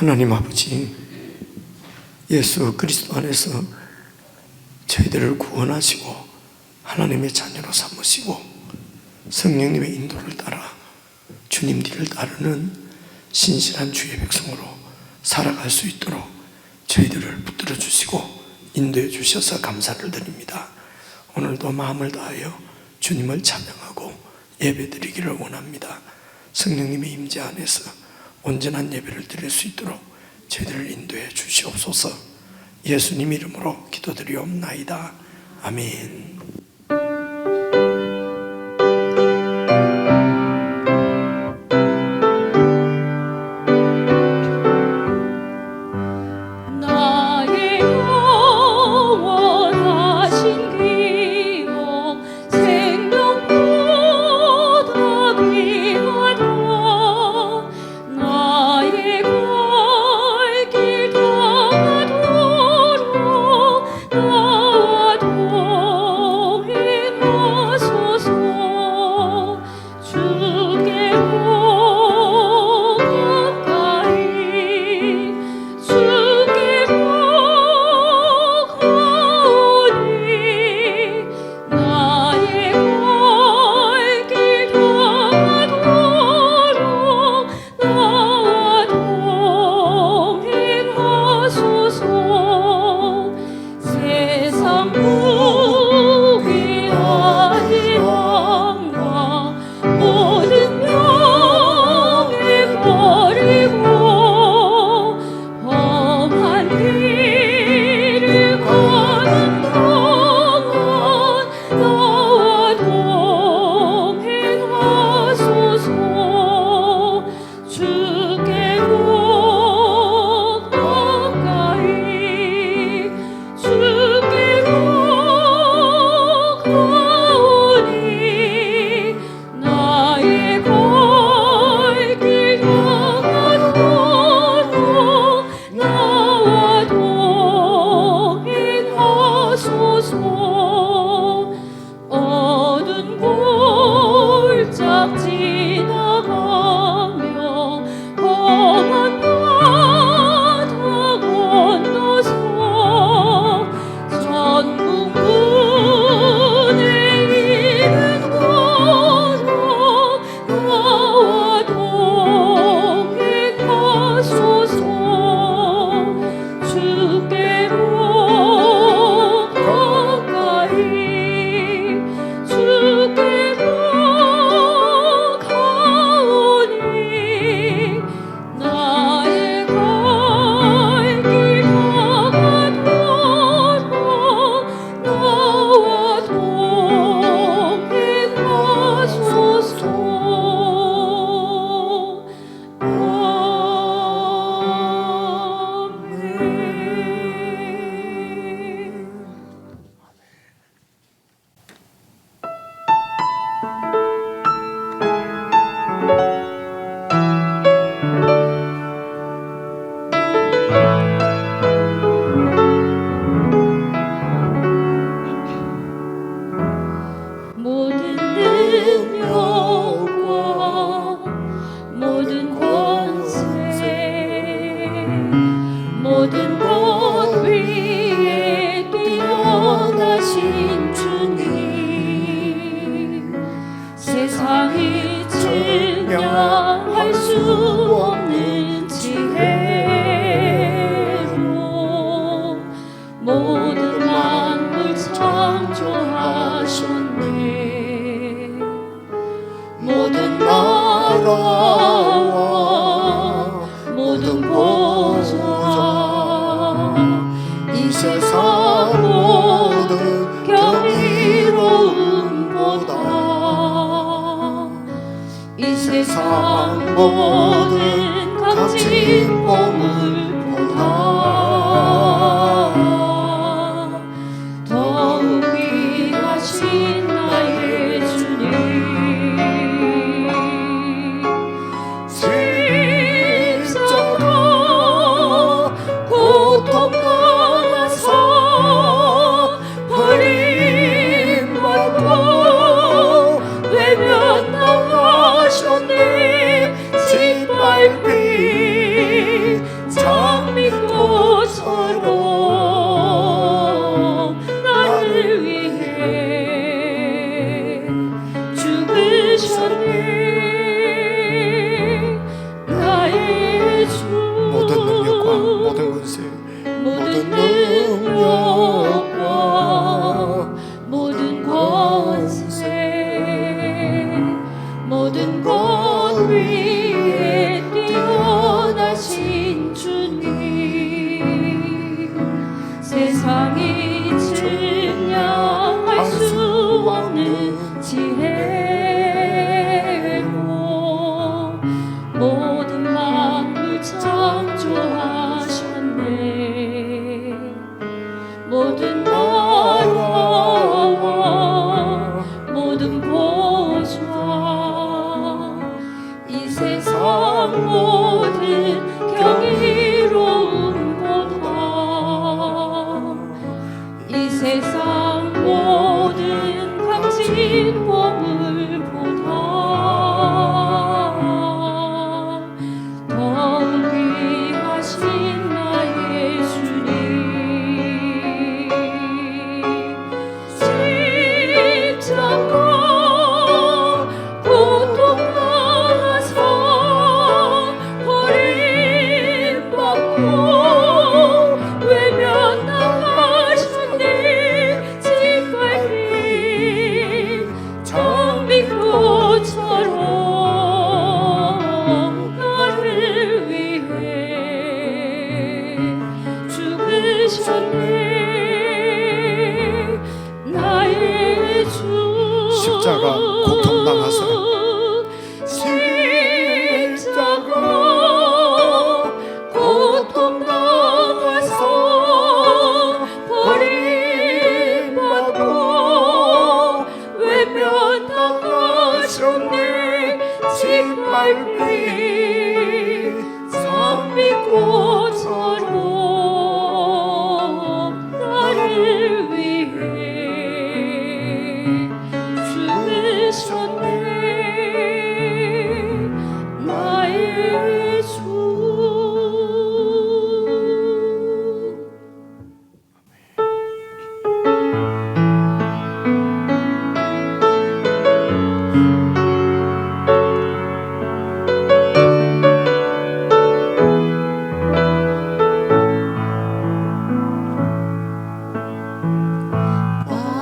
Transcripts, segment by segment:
하나님 아버지, 예수 그리스도 안에서 저희들을 구원하시고 하나님의 자녀로 삼으시고 성령님의 인도를 따라 주님 뒤를 따르는 신실한 주의 백성으로 살아갈 수 있도록 저희들을 붙들어 주시고 인도해 주셔서 감사를 드립니다. 오늘도 마음을 다하여 주님을 찬양하고 예배드리기를 원합니다. 성령님의 임재 안에서 온전한 예배를 드릴 수 있도록 저희들을 인도해 주시옵소서. 예수님 이름으로 기도드리옵나이다. 아멘. 모든 값진 보물보다 더욱 귀하신 나의 주님, 십자가 고통 당하사 버림받고 외면당하셨네. 짓밟힌 모든 능력과 모든 권세 모든 것 위에 뛰어나신 주님 세상이 측량할 수 없는 지혜로 모든 만물 창조하셨네 모든 나라와 모든 보좌 이 세상 모든 경이로움보다 이 세상 모든 값진 보물보다 더 귀하신 나의 주님 십자가 고통당하사 버림받고 외면당하셨네 짓밟힌 장미꽃처럼 나를 위해 죽으셨네 나의 주 십자가 고통당하사 십자가 고통당하사 버림받고 외면당하셨네 짓밟힌 장미꽃처럼 나를 위해 죽으셨네 나의 주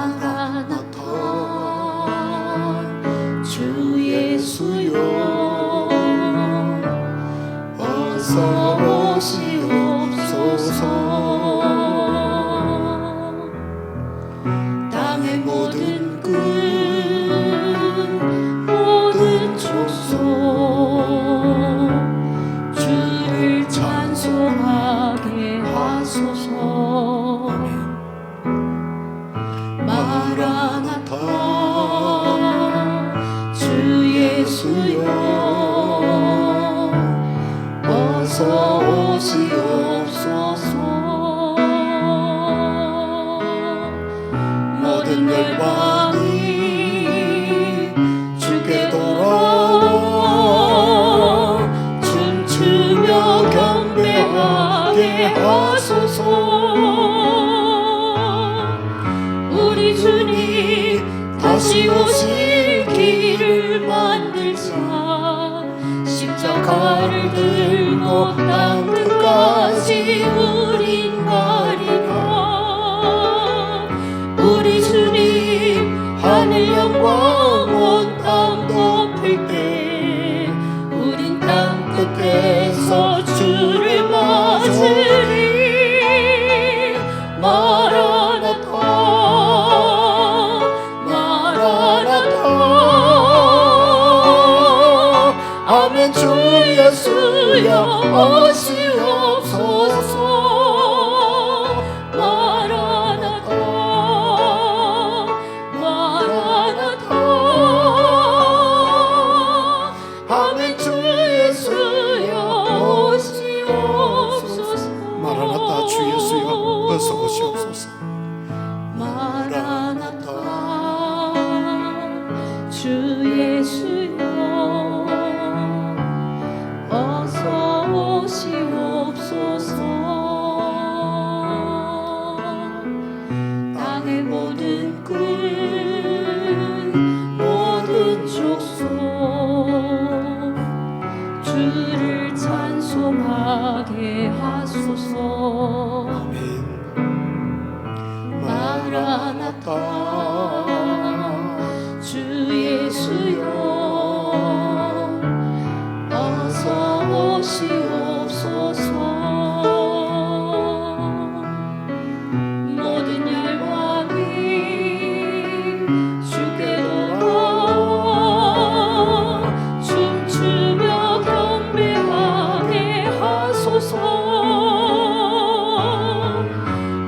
마라나타 주 예수여 어서 오시옵소서 땅의 모든 끝 모든 족속 주를 찬송하게 하소서 마라나타 주 예수여 어서 오시옵소서 모든 열방이 주께 돌아와 춤추며 경배하게 하소서 우리 주님 다시 오실 길을 만들자 십자가를 들고 땅 끝까지 우린 가리라 우리 주님 하늘 영광 온 땅 덮을 때 우린 땅 끝에서 주를 맞으리 마라나타 마라나타 아멘 주 예수여 오시옵소서 마라나타 마라나타 아멘 주 예수여 오시옵소서 마라나타 주 예수여 어서 오시옵소서 마라나타 주 예수여 어서 오시옵소서 땅의 모든 끝 모든 족속 주를 찬송하게 하소서 마라나타 주 예수여 어서 오시옵소서. 모든 열방이 주께 돌아 춤추며 경배하게 하소서.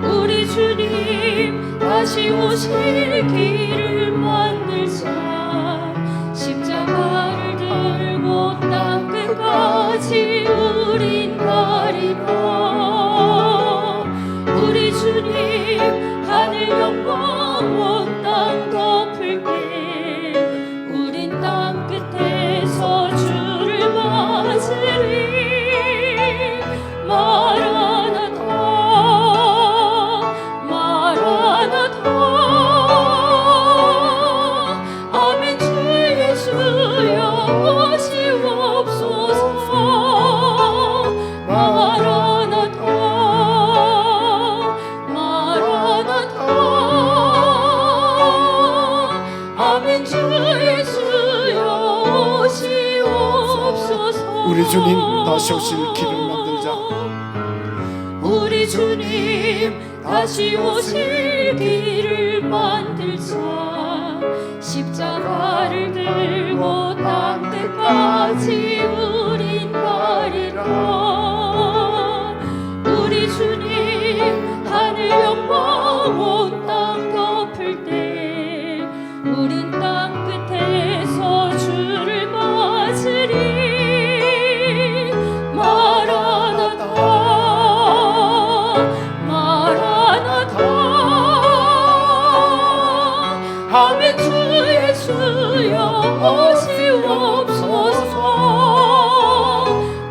우리 주님 다시 오실 길을 만들자. 십자가를 들고 땅 끝까지 우린 가리라. 우리 주님 하늘 영광 온 땅 덮을 때 우린 땅 끝에서 주를 맞으리. 마라나타 마라나타 아멘. 주 예수여 오시옵소서. 마라나타 마라나타 아멘. 주 예수여 오시옵소서. 우리 주님 다시 오실 길을 만들자. 우리 주님 다시 오실 길을 만들자. 십자가를 들고 땅 끝까지 우린 가리라. 우리 주님 하늘 영광 온 땅 덮을 때 우린 땅 끝에서 주를 맞으리. 마라나타 마라나타 아멘. 주 예수여 오시옵소서.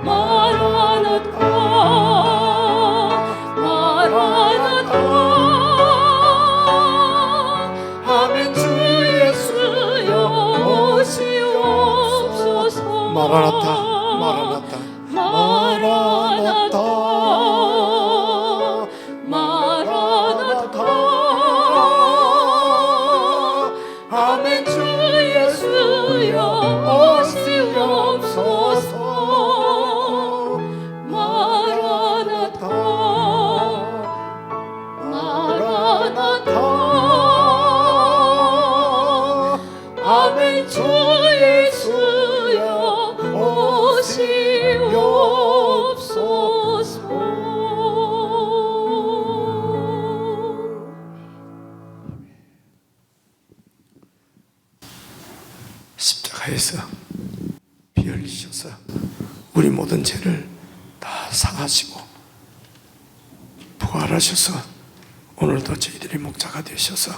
마라나타 마라나타 아멘. 주 예수여 오시옵소서. 마라나타 마라나타 마라나타 마라나타 아멘. 주 예수여 오시옵소서. 마라나타 마라나타 아멘. 주 예수여 오시옵소서. 십자가에서 피 흘리셔서 우리 모든 죄를 다 상하시고 부활하셔서 오늘도 저희들의 목자가 되셔서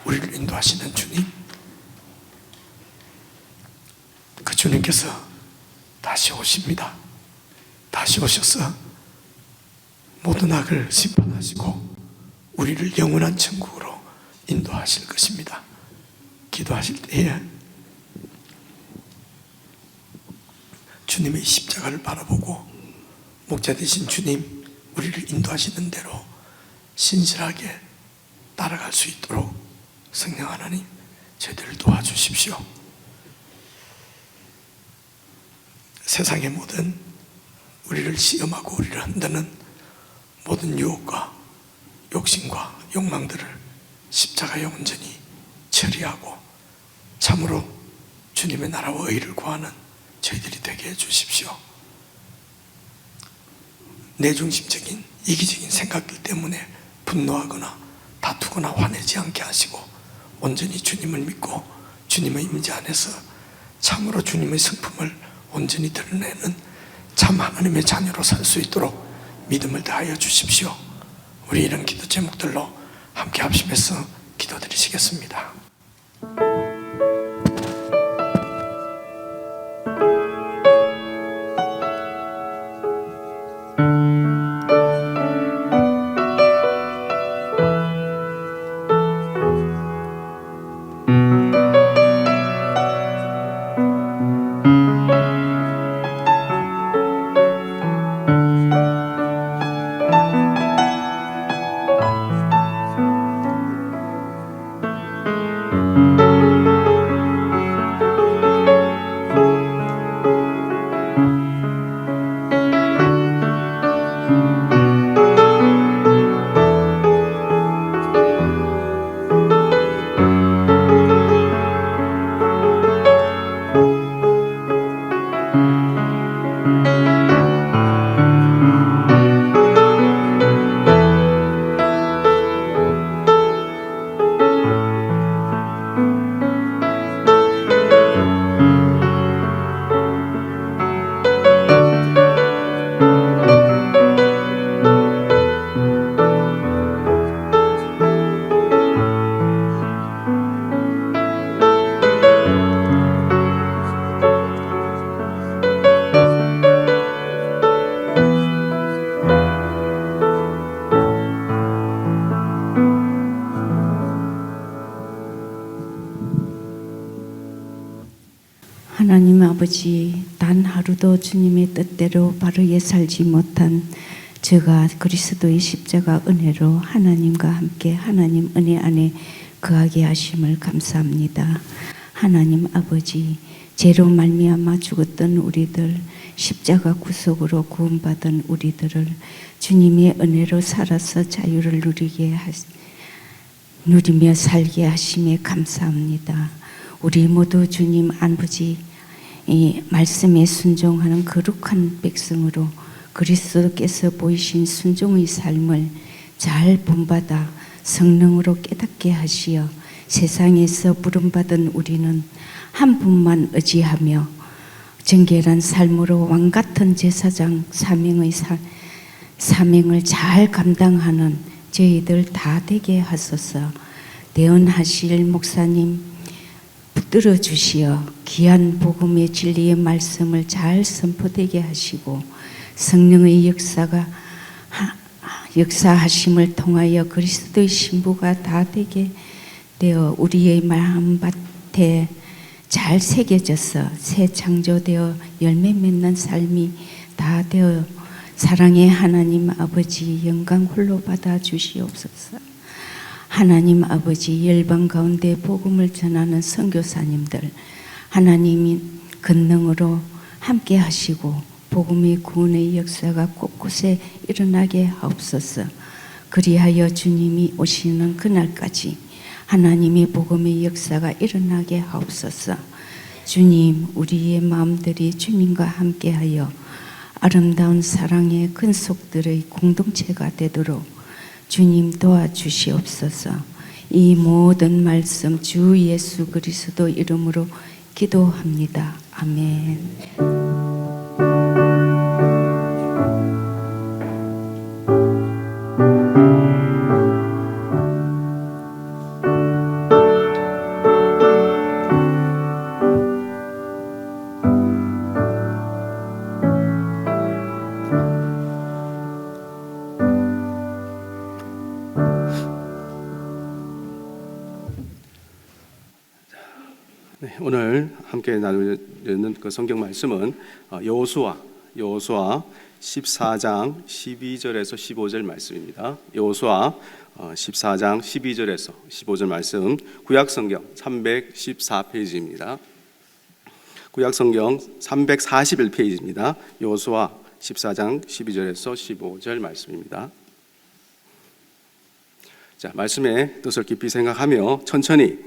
우리를 인도하시는 주님, 그 주님께서 다시 오십니다. 다시 오셔서 모든 악을 심판하시고 우리를 영원한 천국으로 인도하실 것입니다. 기도하실 때에 주님의 십자가를 바라보고 목자 되신 주님, 우리를 인도하시는 대로 신실하게 따라갈 수 있도록 성령 하나님 저희들을 도와주십시오. 세상의 모든 우리를 시험하고 우리를 흔드는 모든 유혹과 욕심과 욕망들을 십자가에 온전히 처리하고 참으로 주님의 나라와 의를 구하는 저희들이 되게 해주십시오. 내중심적인 이기적인 생각들 때문에 분노하거나 다투거나 화내지 않게 하시고 온전히 주님을 믿고 주님의 임재 안에서 참으로 주님의 성품을 온전히 드러내는 참 하나님의 자녀로 살 수 있도록 믿음을 다하여 주십시오. 우리 이런 기도 제목들로 함께 합심해서 기도드리시겠습니다. 하나님 아버지, 단 하루도 주님의 뜻대로 바르게 살지 못한 제가 그리스도의 십자가 은혜로 하나님과 함께 하나님 은혜 안에 거하게 하심을 감사합니다. 하나님 아버지, 죄로 말미암아 죽었던 우리들, 십자가 구속으로 구원받은 우리들을 주님의 은혜로 살아서 자유를 누리며 살게 하심에 감사합니다. 우리 모두 주님 아버지 이 말씀에 순종하는 거룩한 백성으로 그리스도께서 보이신 순종의 삶을 잘 본받아 성령으로 깨닫게 하시어 세상에서 부름받은 우리는 한 분만 의지하며 정결한 삶으로 왕같은 제사장 사명을 잘 감당하는 저희들 다 되게 하소서. 대언하실 목사님 붙들어 주시어 귀한 복음의 진리의 말씀을 잘 선포되게 하시고 성령의 역사하심을 통하여 그리스도의 신부가 다 되게 되어 우리의 마음밭에 잘 새겨져서 새 창조되어 열매 맺는 삶이 다 되어 사랑의 하나님 아버지 영광 홀로 받아 주시옵소서. 하나님 아버지, 열방 가운데 복음을 전하는 선교사님들 하나님이 권능으로 함께 하시고 복음의 구원의 역사가 곳곳에 일어나게 하옵소서. 그리하여 주님이 오시는 그날까지 하나님의 복음의 역사가 일어나게 하옵소서. 주님, 우리의 마음들이 주님과 함께하여 아름다운 사랑의 근속들의 공동체가 되도록 주님 도와주시옵소서. 이 모든 말씀 주 예수 그리스도 이름으로 기도합니다. 아멘. 네, 오늘 함께 나누는 그 성경 말씀은 여호수아 14장 12절에서 15절 말씀입니다. 여호수아 14장 12절에서 15절 말씀, 구약성경 314페이지입니다. 구약성경 341페이지입니다. 여호수아 14장 12절에서 15절 말씀입니다. 자, 말씀의 뜻을 깊이 생각하며 천천히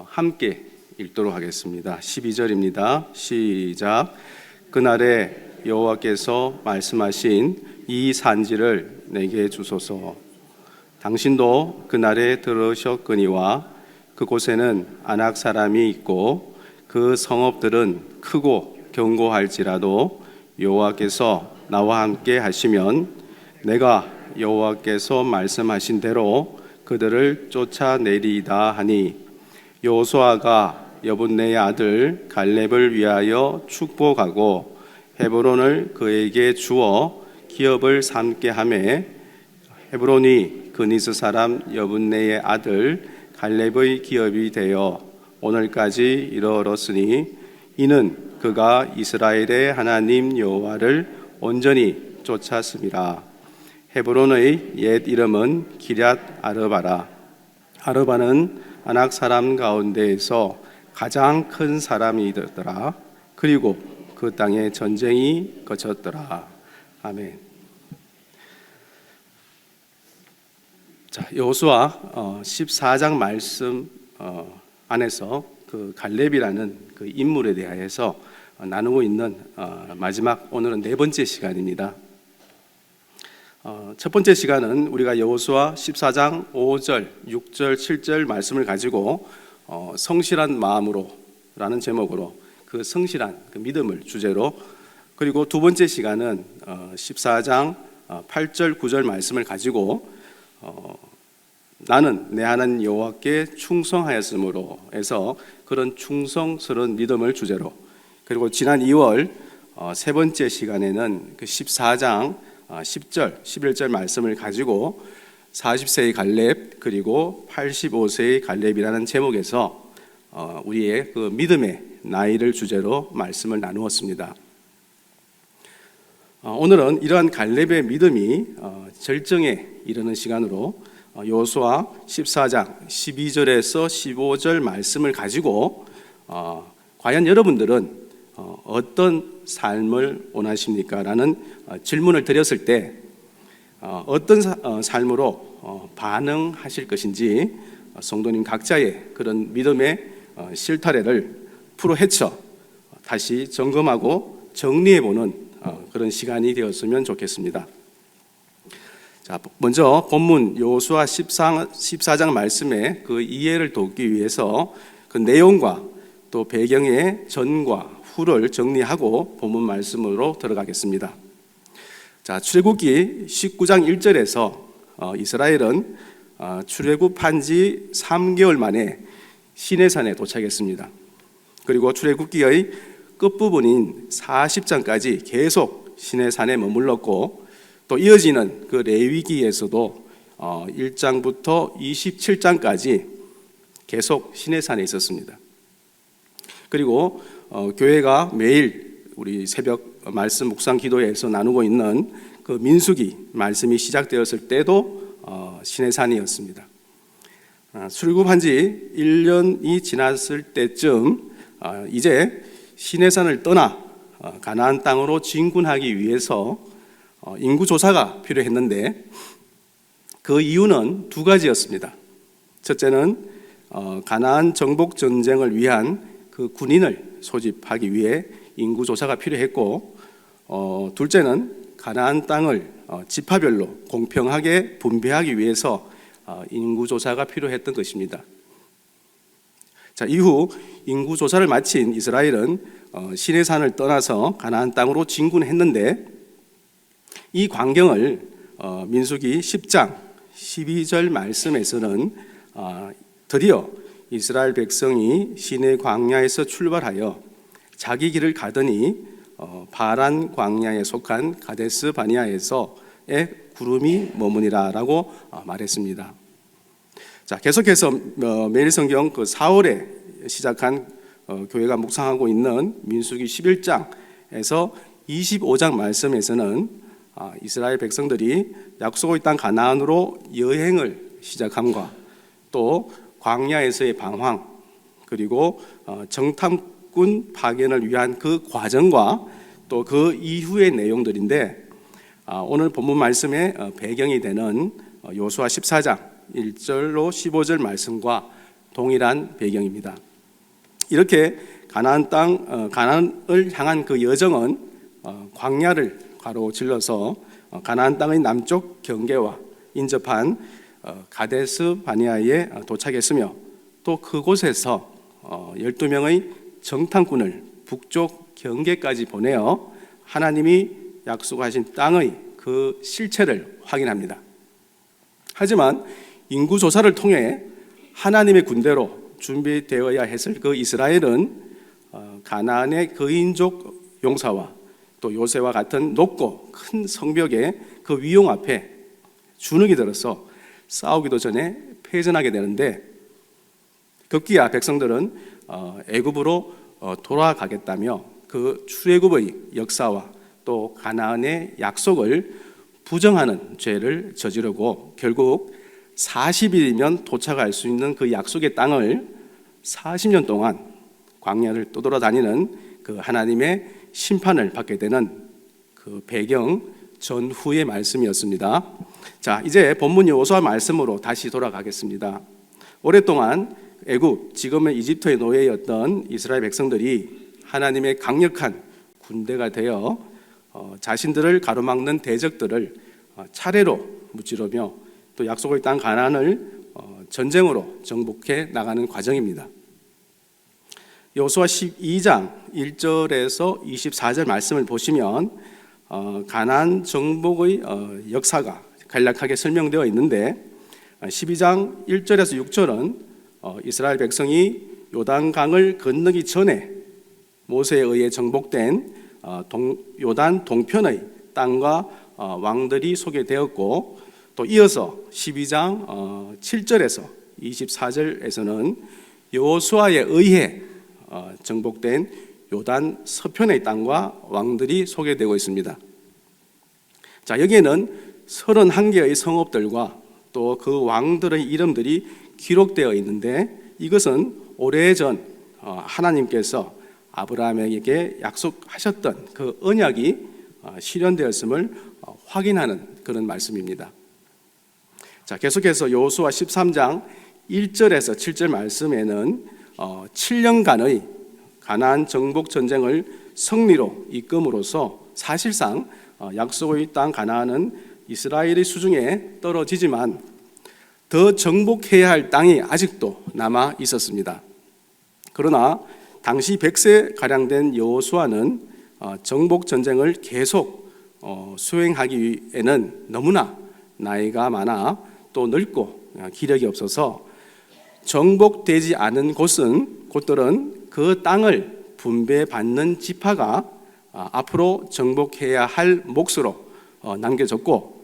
함께 읽도록 하겠습니다. 12절입니다. 시작. 그날에 여호와께서 말씀하신 이 산지를 내게 주소서. 당신도 그날에 들으셨거니와 그곳에는 아낙 사람이 있고 그 성읍들은 크고 견고할지라도 여호와께서 나와 함께 하시면 내가 여호와께서 말씀하신 대로 그들을 쫓아내리이다 하니, 여호수아가 여분네의 아들 갈렙을 위하여 축복하고 헤브론을 그에게 주어 기업을 삼게 하매, 헤브론이 그니스 사람 여분네의 아들 갈렙의 기업이 되어 오늘까지 이르렀으니, 이는 그가 이스라엘의 하나님 여호와를 온전히 쫓았음이라. 헤브론의 옛 이름은 기럇 아르바라. 아르바는 아낙 사람 가운데에서 가장 큰 사람이더라. 그리고 그 땅에 전쟁이 거쳤더라. 아멘. 자, 여호수아 14장 말씀 안에서 그 갈렙이라는 그 인물에 대해서 나누고 있는 마지막, 오늘은 네 번째 시간입니다. 첫 번째 시간은 우리가 여호수아 14장 5절, 6절, 7절 말씀을 가지고 성실한 마음으로 라는 제목으로 그 성실한 그 믿음을 주제로, 그리고 두 번째 시간은 14장 8절, 9절 말씀을 가지고 나는 내 하나님 여호와께 충성하였으므로 해서 그런 충성스러운 믿음을 주제로, 그리고 지난 2월 세 번째 시간에는 그 14장 10절, 11절 말씀을 가지고 40세의 갈렙 그리고 85세의 갈렙이라는 제목에서 우리의 그 믿음의 나이를 주제로 말씀을 나누었습니다. 오늘은 이러한 갈렙의 믿음이 절정에 이르는 시간으로 여호수아 14장 12절에서 15절 말씀을 가지고 과연 여러분들은 어떤 삶을 원하십니까? 라는 질문을 드렸을 때 어떤 삶으로 반응하실 것인지 성도님 각자의 그런 믿음의 실타래를 풀어헤쳐 다시 점검하고 정리해보는 그런 시간이 되었으면 좋겠습니다. 자, 먼저 본문 여호수아 14장 말씀의 그 이해를 돕기 위해서 그 내용과 또 배경의 전과 후를 정리하고 본문 말씀으로 들어가겠습니다. 자, 출애굽기 19장 1절에서 이스라엘은 출애굽한 지 3개월 만에 시내산에 도착했습니다. 그리고 출애굽기의 끝부분인 40장까지 계속 시내산에 머물렀고 또 이어지는 그 레위기에서도 1장부터 27장까지 계속 시내산에 있었습니다. 그리고 교회가 매일 우리 새벽 말씀 묵상 기도회에서 나누고 있는 그 민수기 말씀이 시작되었을 때도 시내산이었습니다. 출애굽한 지 1년이 지났을 때쯤 이제 시내산을 떠나 가나안 땅으로 진군하기 위해서 인구조사가 필요했는데 그 이유는 두 가지였습니다. 첫째는 가나안 정복 전쟁을 위한 그 군인을 소집하기 위해 인구조사가 필요했고 둘째는 가나안 땅을 지파별로 공평하게 분배하기 위해서 인구조사가 필요했던 것입니다. 자, 이후 인구조사를 마친 이스라엘은 시내산을 떠나서 가나안 땅으로 진군했는데 이 광경을 민수기 10장 12절 말씀에서는 드디어 이스라엘 백성이 시내 광야에서 출발하여 자기 길을 가더니 바란 광야에 속한 가데스 바니아에서의 구름이 머무니라라고 말했습니다. 자, 계속해서 매일 성경 그 4월에 시작한 교회가 묵상하고 있는 민수기 11장에서 25장 말씀에서는 이스라엘 백성들이 약속의 땅 가나안으로 여행을 시작함과 또 광야에서의 방황 그리고 정탐꾼 파견을 위한 그 과정과 또 그 이후의 내용들인데 오늘 본문 말씀의 배경이 되는 여호수아 14장 1절로 15절 말씀과 동일한 배경입니다. 이렇게 가나안 땅 가나안을 향한 그 여정은 광야를 가로질러서 가나안 땅의 남쪽 경계와 인접한 가데스 바니아에 도착했으며 또 그곳에서 12명의 정탐꾼을 북쪽 경계까지 보내어 하나님이 약속하신 땅의 그 실체를 확인합니다. 하지만 인구조사를 통해 하나님의 군대로 준비되어야 했을 그 이스라엘은 가나안의 거인족 용사와 또 요새와 같은 높고 큰 성벽의 그 위용 앞에 주눅이 들어서 싸우기도 전에 패전하게 되는데 급기야 백성들은 애굽으로 돌아가겠다며 그 출애굽의 역사와 또 가나안의 약속을 부정하는 죄를 저지르고 결국 40일이면 도착할 수 있는 그 약속의 땅을 40년 동안 광야를 떠돌아다니는 그 하나님의 심판을 받게 되는 그 배경 전후의 말씀이었습니다. 자, 이제 본문 여호수아 말씀으로 다시 돌아가겠습니다. 오랫동안 애굽, 지금의 이집트의 노예였던 이스라엘 백성들이 하나님의 강력한 군대가 되어 자신들을 가로막는 대적들을 차례로 무찌르며 또 약속의 땅 가나안을 전쟁으로 정복해 나가는 과정입니다. 여호수아 12장 1절에서 24절 말씀을 보시면 가나안 정복의 역사가 간략하게 설명되어 있는데 12장 1절에서 6절은 이스라엘 백성이 요단강을 건너기 전에 모세에 의해 정복된 요단 동편의 땅과 왕들이 소개되었고 또 이어서 12장 7절에서 24절에서는 여호수아에 의해 정복된 요단 서편의 땅과 왕들이 소개되고 있습니다. 자, 여기에는 31개의 성읍들과 또 그 왕들의 이름들이 기록되어 있는데, 이것은 오래전 하나님께서 아브라함에게 약속하셨던 그 언약이 실현되었음을 확인하는 그런 말씀입니다. 자, 계속해서 여호수아 13장 1절에서 7절 말씀에는 7년간의 가나안 정복 전쟁을 승리로 이끌음으로써 사실상 약속의 땅 가나안은 이스라엘의 수중에 떨어지지만 더 정복해야 할 땅이 아직도 남아 있었습니다. 그러나 당시 100세 가량 된 여호수아는 정복 전쟁을 계속 수행하기 위해는 너무나 나이가 많아 또 늙고 기력이 없어서 정복되지 않은 곳들은 그 땅을 분배받는 지파가 앞으로 정복해야 할 몫으로 남겨졌고,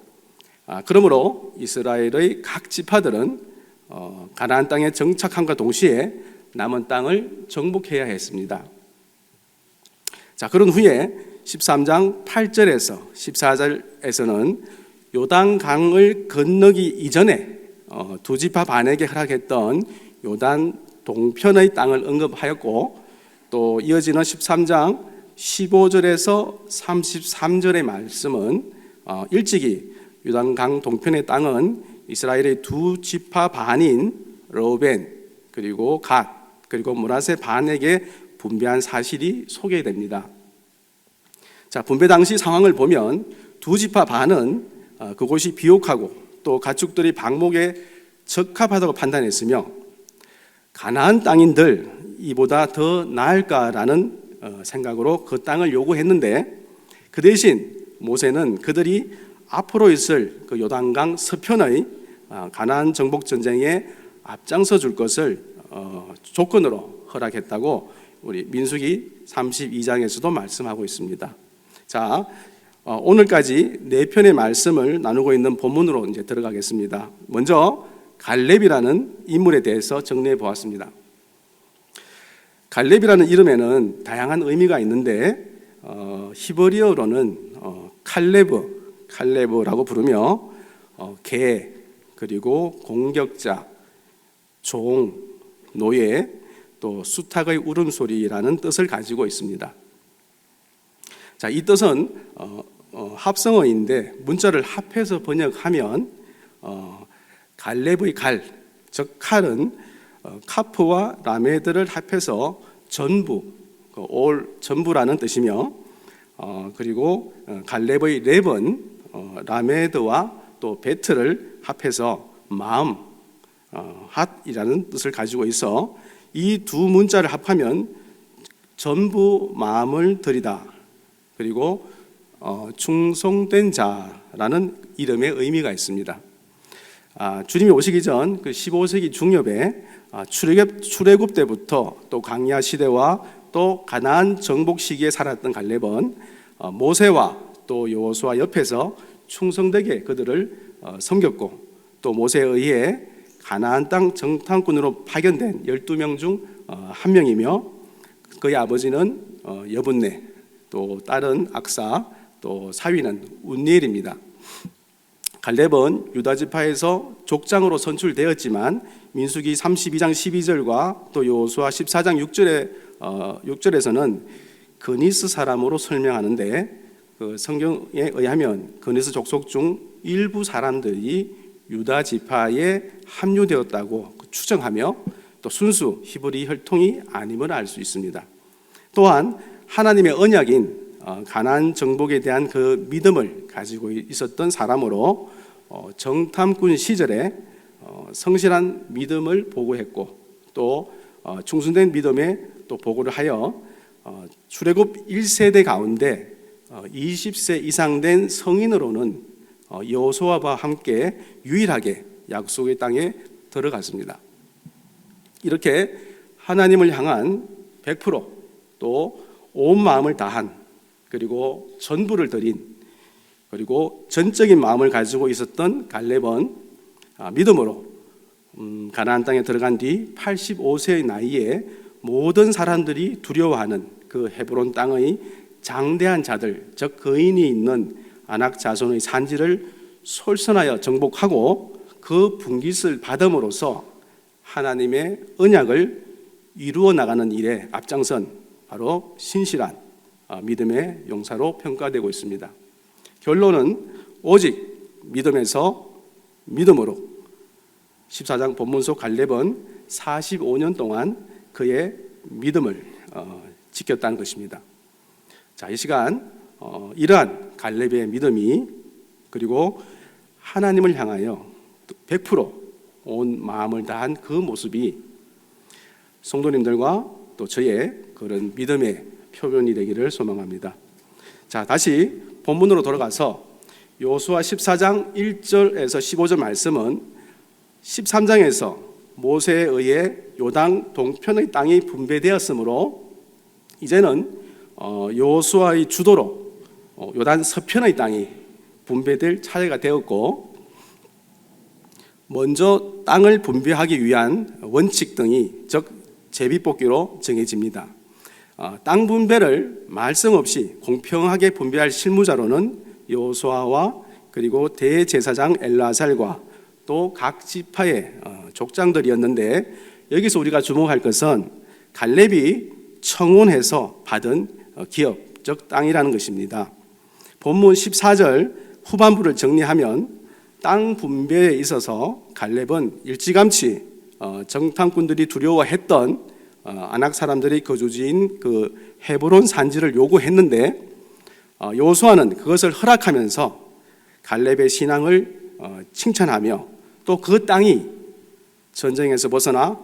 그러므로 이스라엘의 각 지파들은 가나안 땅에 정착함과 동시에 남은 땅을 정복해야 했습니다. 자, 그런 후에 13장 8절에서 14절에서는 요단강을 건너기 이전에 두 지파 반에게 허락했던 요단 동편의 땅을 언급하였고, 또 이어지는 13장 15절에서 33절의 말씀은 일찍이 요단강 동편의 땅은 이스라엘의 두 지파 반인 르우벤 그리고 갓 그리고 므낫세 반에게 분배한 사실이 소개됩니다. 자, 분배 당시 상황을 보면 두 지파 반은 그곳이 비옥하고 또 가축들이 방목에 적합하다고 판단했으며, 가나안 땅인들 이보다 더 나을까라는 생각으로 그 땅을 요구했는데, 그 대신 모세는 그들이 앞으로 있을 그 요단강 서편의 가나안 정복 전쟁에 앞장서 줄 것을 조건으로 허락했다고 우리 민수기 32장에서도 말씀하고 있습니다. 자, 오늘까지 4편의 말씀을 나누고 있는 본문으로 이제 들어가겠습니다. 먼저 갈렙이라는 인물에 대해서 정리해 보았습니다. 갈렙이라는 이름에는 다양한 의미가 있는데 히브리어로는 칼레브라고 부르며 개, 그리고 공격자, 종, 노예, 또 수탉의 울음소리라는 뜻을 가지고 있습니다. 자, 이 뜻은 합성어인데 문자를 합해서 번역하면 갈렙의 갈, 즉 칼은 카프와 라메드를 합해서 전부, 올 전부라는 뜻이며, 그리고 갈렙의 렙은 라메드와 또 베트를 합해서 마음, 핫이라는 뜻을 가지고 있어 이 두 문자를 합하면 전부 마음을 들이다, 그리고 충성된 자라는 이름의 의미가 있습니다. 주님이 오시기 전 그 15세기 중엽에 출애굽 때부터 또 광야 시대와 또 가나안 정복 시기에 살았던 갈렙은 모세와 또 여호수아 옆에서 충성되게 그들을 섬겼고, 또 모세에 의해 가나안 땅 정탐꾼으로 파견된 12명 중 한 명이며, 그의 아버지는 여분네, 또 딸은 악사, 또 사위는 운니엘입니다. 갈렙은 유다 지파에서 족장으로 선출되었지만 민수기 32장 12절과 또 여호수아 14장 6절에서는 그니스 사람으로 설명하는데, 그 성경에 의하면 그니스 족속 중 일부 사람들이 유다 지파에 합류되었다고 추정하며 또 순수 히브리 혈통이 아님을 알 수 있습니다. 또한 하나님의 언약인 가나안 정복에 대한 그 믿음을 가지고 있었던 사람으로 정탐꾼 시절에 성실한 믿음을 보고했고, 또 충성된 믿음에 또 보고를 하여 출애굽 1세대 가운데 20세 이상 된 성인으로는 여호수아와 함께 유일하게 약속의 땅에 들어갔습니다. 이렇게 하나님을 향한 100% 또 온 마음을 다한, 그리고 전부를 드린, 그리고 전적인 마음을 가지고 있었던 갈렙은 믿음으로 가나안 땅에 들어간 뒤 85세의 나이에 모든 사람들이 두려워하는 그 헤브론 땅의 장대한 자들, 즉 거인이 있는 아낙 자손의 산지를 솔선하여 정복하고 그 분깃을 받음으로써 하나님의 언약을 이루어 나가는 일에 앞장선 바로 신실한 믿음의 용사로 평가되고 있습니다. 결론은 오직 믿음에서 믿음으로 14장 본문 속 갈렙은 45년 동안 그의 믿음을 지켰다는 것입니다. 자, 이 시간 이러한 갈렙의 믿음이 그리고 하나님을 향하여 100% 온 마음을 다한 그 모습이 성도님들과 또 저의 그런 믿음의 표현이 되기를 소망합니다. 자, 다시 본문으로 돌아가서 여호수아 14장 1절에서 15절 말씀은 13장에서 모세에 의해 요단 동편의 땅이 분배되었으므로 이제는 여호수아의 주도로 요단 서편의 땅이 분배될 차례가 되었고, 먼저 땅을 분배하기 위한 원칙 등이 즉 제비뽑기로 정해집니다. 땅 분배를 말씀 없이 공평하게 분배할 실무자로는 여호수아와 그리고 대제사장 엘라살과 또 각 지파의 족장들이었는데, 여기서 우리가 주목할 것은 갈렙이 청혼해서 받은 기업, 즉 땅이라는 것입니다. 본문 14절 후반부를 정리하면 땅 분배에 있어서 갈렙은 일찌감치 정탐꾼들이 두려워했던 아낙 사람들이 거주지인 그 헤브론 산지를 요구했는데, 여호수아는 그것을 허락하면서 갈렙의 신앙을 칭찬하며 또 그 땅이 전쟁에서 벗어나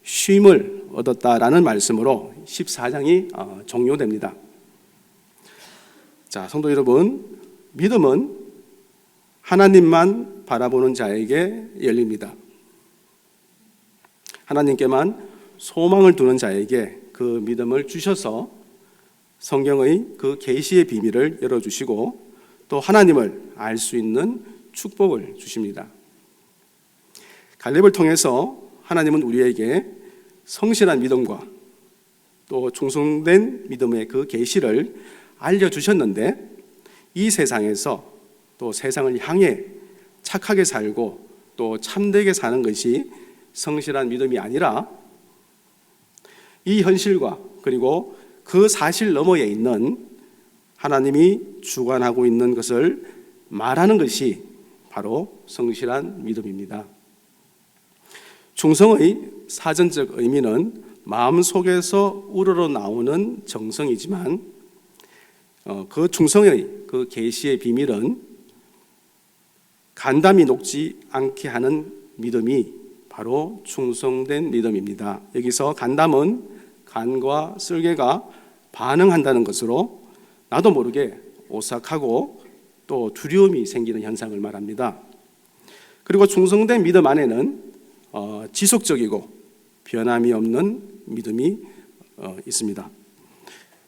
쉼을 얻었다라는 말씀으로 14장이 종료됩니다. 자, 성도 여러분, 믿음은 하나님만 바라보는 자에게 열립니다. 하나님께만 소망을 두는 자에게 그 믿음을 주셔서 성경의 그 계시의 비밀을 열어주시고 또 하나님을 알 수 있는 축복을 주십니다. 갈렙을 통해서 하나님은 우리에게 성실한 믿음과 또 충성된 믿음의 그 계시를 알려주셨는데, 이 세상에서 또 세상을 향해 착하게 살고 또 참되게 사는 것이 성실한 믿음이 아니라 이 현실과 그리고 그 사실 너머에 있는 하나님이 주관하고 있는 것을 말하는 것이 바로 성실한 믿음입니다. 충성의 사전적 의미는 마음속에서 우러러 나오는 정성이지만 그 충성의 그 계시의 비밀은 간담이 녹지 않게 하는 믿음이 바로 충성된 믿음입니다. 여기서 간담은 간과 쓸개가 반응한다는 것으로 나도 모르게 오싹하고 또 두려움이 생기는 현상을 말합니다. 그리고 충성된 믿음 안에는 지속적이고 변함이 없는 믿음이 있습니다.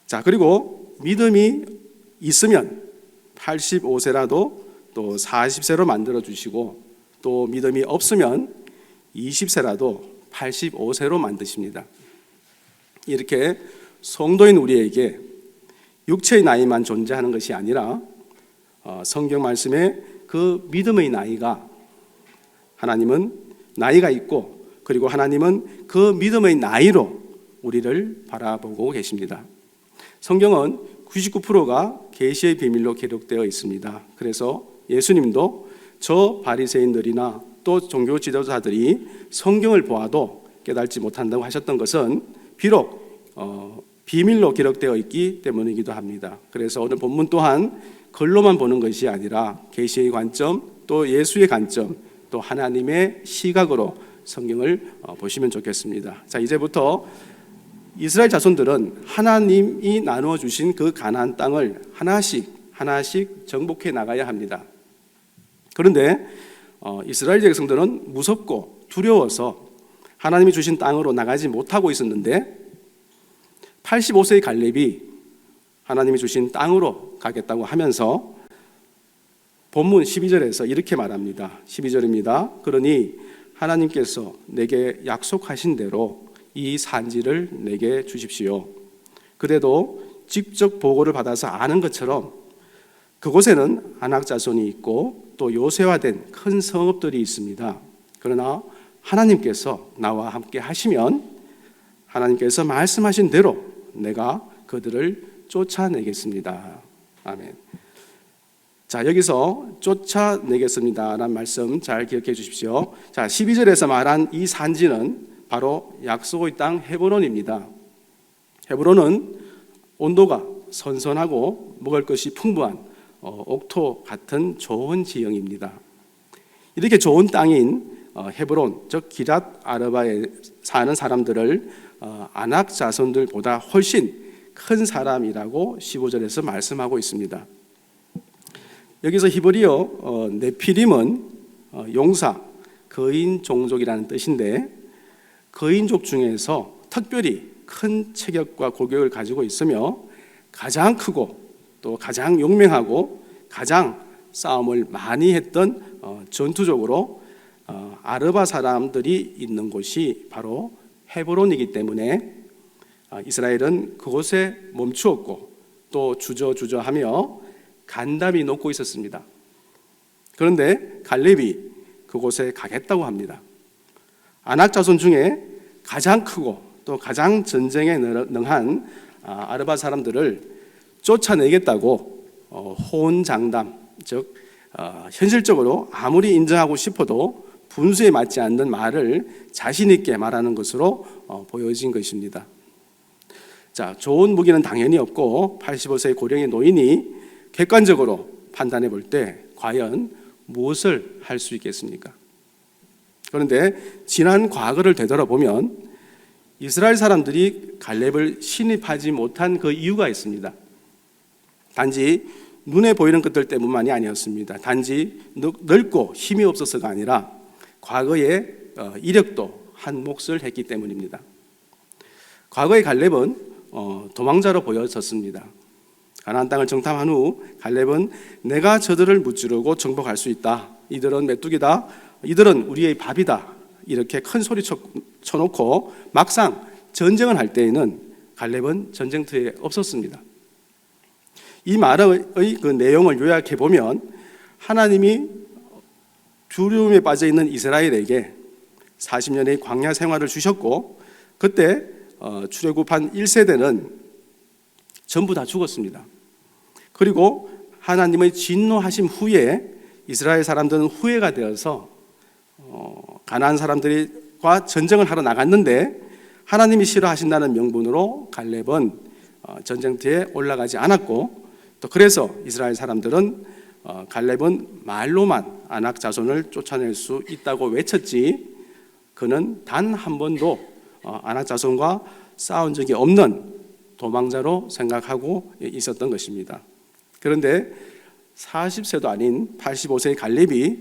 자, 그리고 믿음이 있으면 85세라도 또 40세로 만들어 주시고, 또 믿음이 없으면 20세라도 85세로 만드십니다. 이렇게 성도인 우리에게 육체의 나이만 존재하는 것이 아니라 성경 말씀에 그 믿음의 나이가, 하나님은 나이가 있고 그리고 하나님은 그 믿음의 나이로 우리를 바라보고 계십니다. 성경은 99%가 계시의 비밀로 기록되어 있습니다. 그래서 예수님도 저 바리새인들이나 또 종교 지도자들이 성경을 보아도 깨닫지 못한다고 하셨던 것은 비록 비밀로 기록되어 있기 때문이기도 합니다. 그래서 오늘 본문 또한 글로만 보는 것이 아니라 계시의 관점, 또 예수의 관점, 또 하나님의 시각으로 성경을 보시면 좋겠습니다. 자, 이제부터 이스라엘 자손들은 하나님이 나누어 주신 그 가나안 땅을 하나씩 정복해 나가야 합니다. 그런데 이스라엘 백성들은 무섭고 두려워서 하나님이 주신 땅으로 나가지 못하고 있었는데, 85세의 갈렙이 하나님이 주신 땅으로 가겠다고 하면서 본문 12절에서 이렇게 말합니다. 12절입니다. 그러니 하나님께서 내게 약속하신 대로 이 산지를 내게 주십시오. 그래도 직접 보고를 받아서 아는 것처럼 그곳에는 아낙 자손이 있고 또 요새화된 큰 성읍들이 있습니다. 그러나 하나님께서 나와 함께 하시면 하나님께서 말씀하신 대로 내가 그들을 쫓아내겠습니다. 아멘. 자, 여기서 쫓아내겠습니다라는 말씀 잘 기억해 주십시오. 자, 12절에서 말한 이 산지는 바로 약속의 땅 헤브론입니다. 헤브론은 온도가 선선하고 먹을 것이 풍부한 옥토 같은 좋은 지형입니다. 이렇게 좋은 땅인 헤브론, 즉 기랏 아르바에 사는 사람들을 아낙 자손들보다 훨씬 큰 사람이라고 15절에서 말씀하고 있습니다. 여기서 히브리어 네피림은 용사, 거인 종족이라는 뜻인데 거인족 중에서 특별히 큰 체격과 골격을 가지고 있으며 가장 크고 또 가장 용맹하고 가장 싸움을 많이 했던 전투적으로 아르바 사람들이 있는 곳이 바로 헤브론이기 때문에 이스라엘은 그곳에 멈추었고 또 주저주저하며 간담이 놓고 있었습니다. 그런데 갈렙이 그곳에 가겠다고 합니다. 아낙 자손 중에 가장 크고 또 가장 전쟁에 능한 아르바 사람들을 쫓아내겠다고 호언장담, 즉 현실적으로 아무리 인정하고 싶어도 분수에 맞지 않는 말을 자신 있게 말하는 것으로 보여진 것입니다. 자, 좋은 무기는 당연히 없고 85세의 고령의 노인이 객관적으로 판단해 볼 때 과연 무엇을 할 수 있겠습니까? 그런데 지난 과거를 되돌아보면 이스라엘 사람들이 갈렙을 신입하지 못한 그 이유가 있습니다. 단지 눈에 보이는 것들 때문만이 아니었습니다. 단지 넓고 힘이 없어서가 아니라 과거에 이력도 한 몫을 했기 때문입니다. 과거의 갈렙은 도망자로 보여졌습니다. 가나안 땅을 정탐한 후 갈렙은 내가 저들을 무찌르고 정복할 수 있다. 이들은 메뚜기다. 이들은 우리의 밥이다. 이렇게 큰 소리 쳐놓고 막상 전쟁을 할 때에는 갈렙은 전쟁터에 없었습니다. 이 말의 그 내용을 요약해 보면 하나님이 두려움에 빠져 있는 이스라엘에게 40년의 광야 생활을 주셨고 그때 출애굽한 1세대는 전부 다 죽었습니다. 그리고 하나님의 진노하심 후에 이스라엘 사람들은 후회가 되어서 가나안 사람들과 전쟁을 하러 나갔는데 하나님이 싫어하신다는 명분으로 갈렙은 전쟁터에 올라가지 않았고 또 그래서 이스라엘 사람들은 갈렙은 말로만 아낙 자손을 쫓아낼 수 있다고 외쳤지 그는 단 한 번도 아낙 자손과 싸운 적이 없는 도망자로 생각하고 있었던 것입니다. 그런데 40세도 아닌 85세의 갈렙이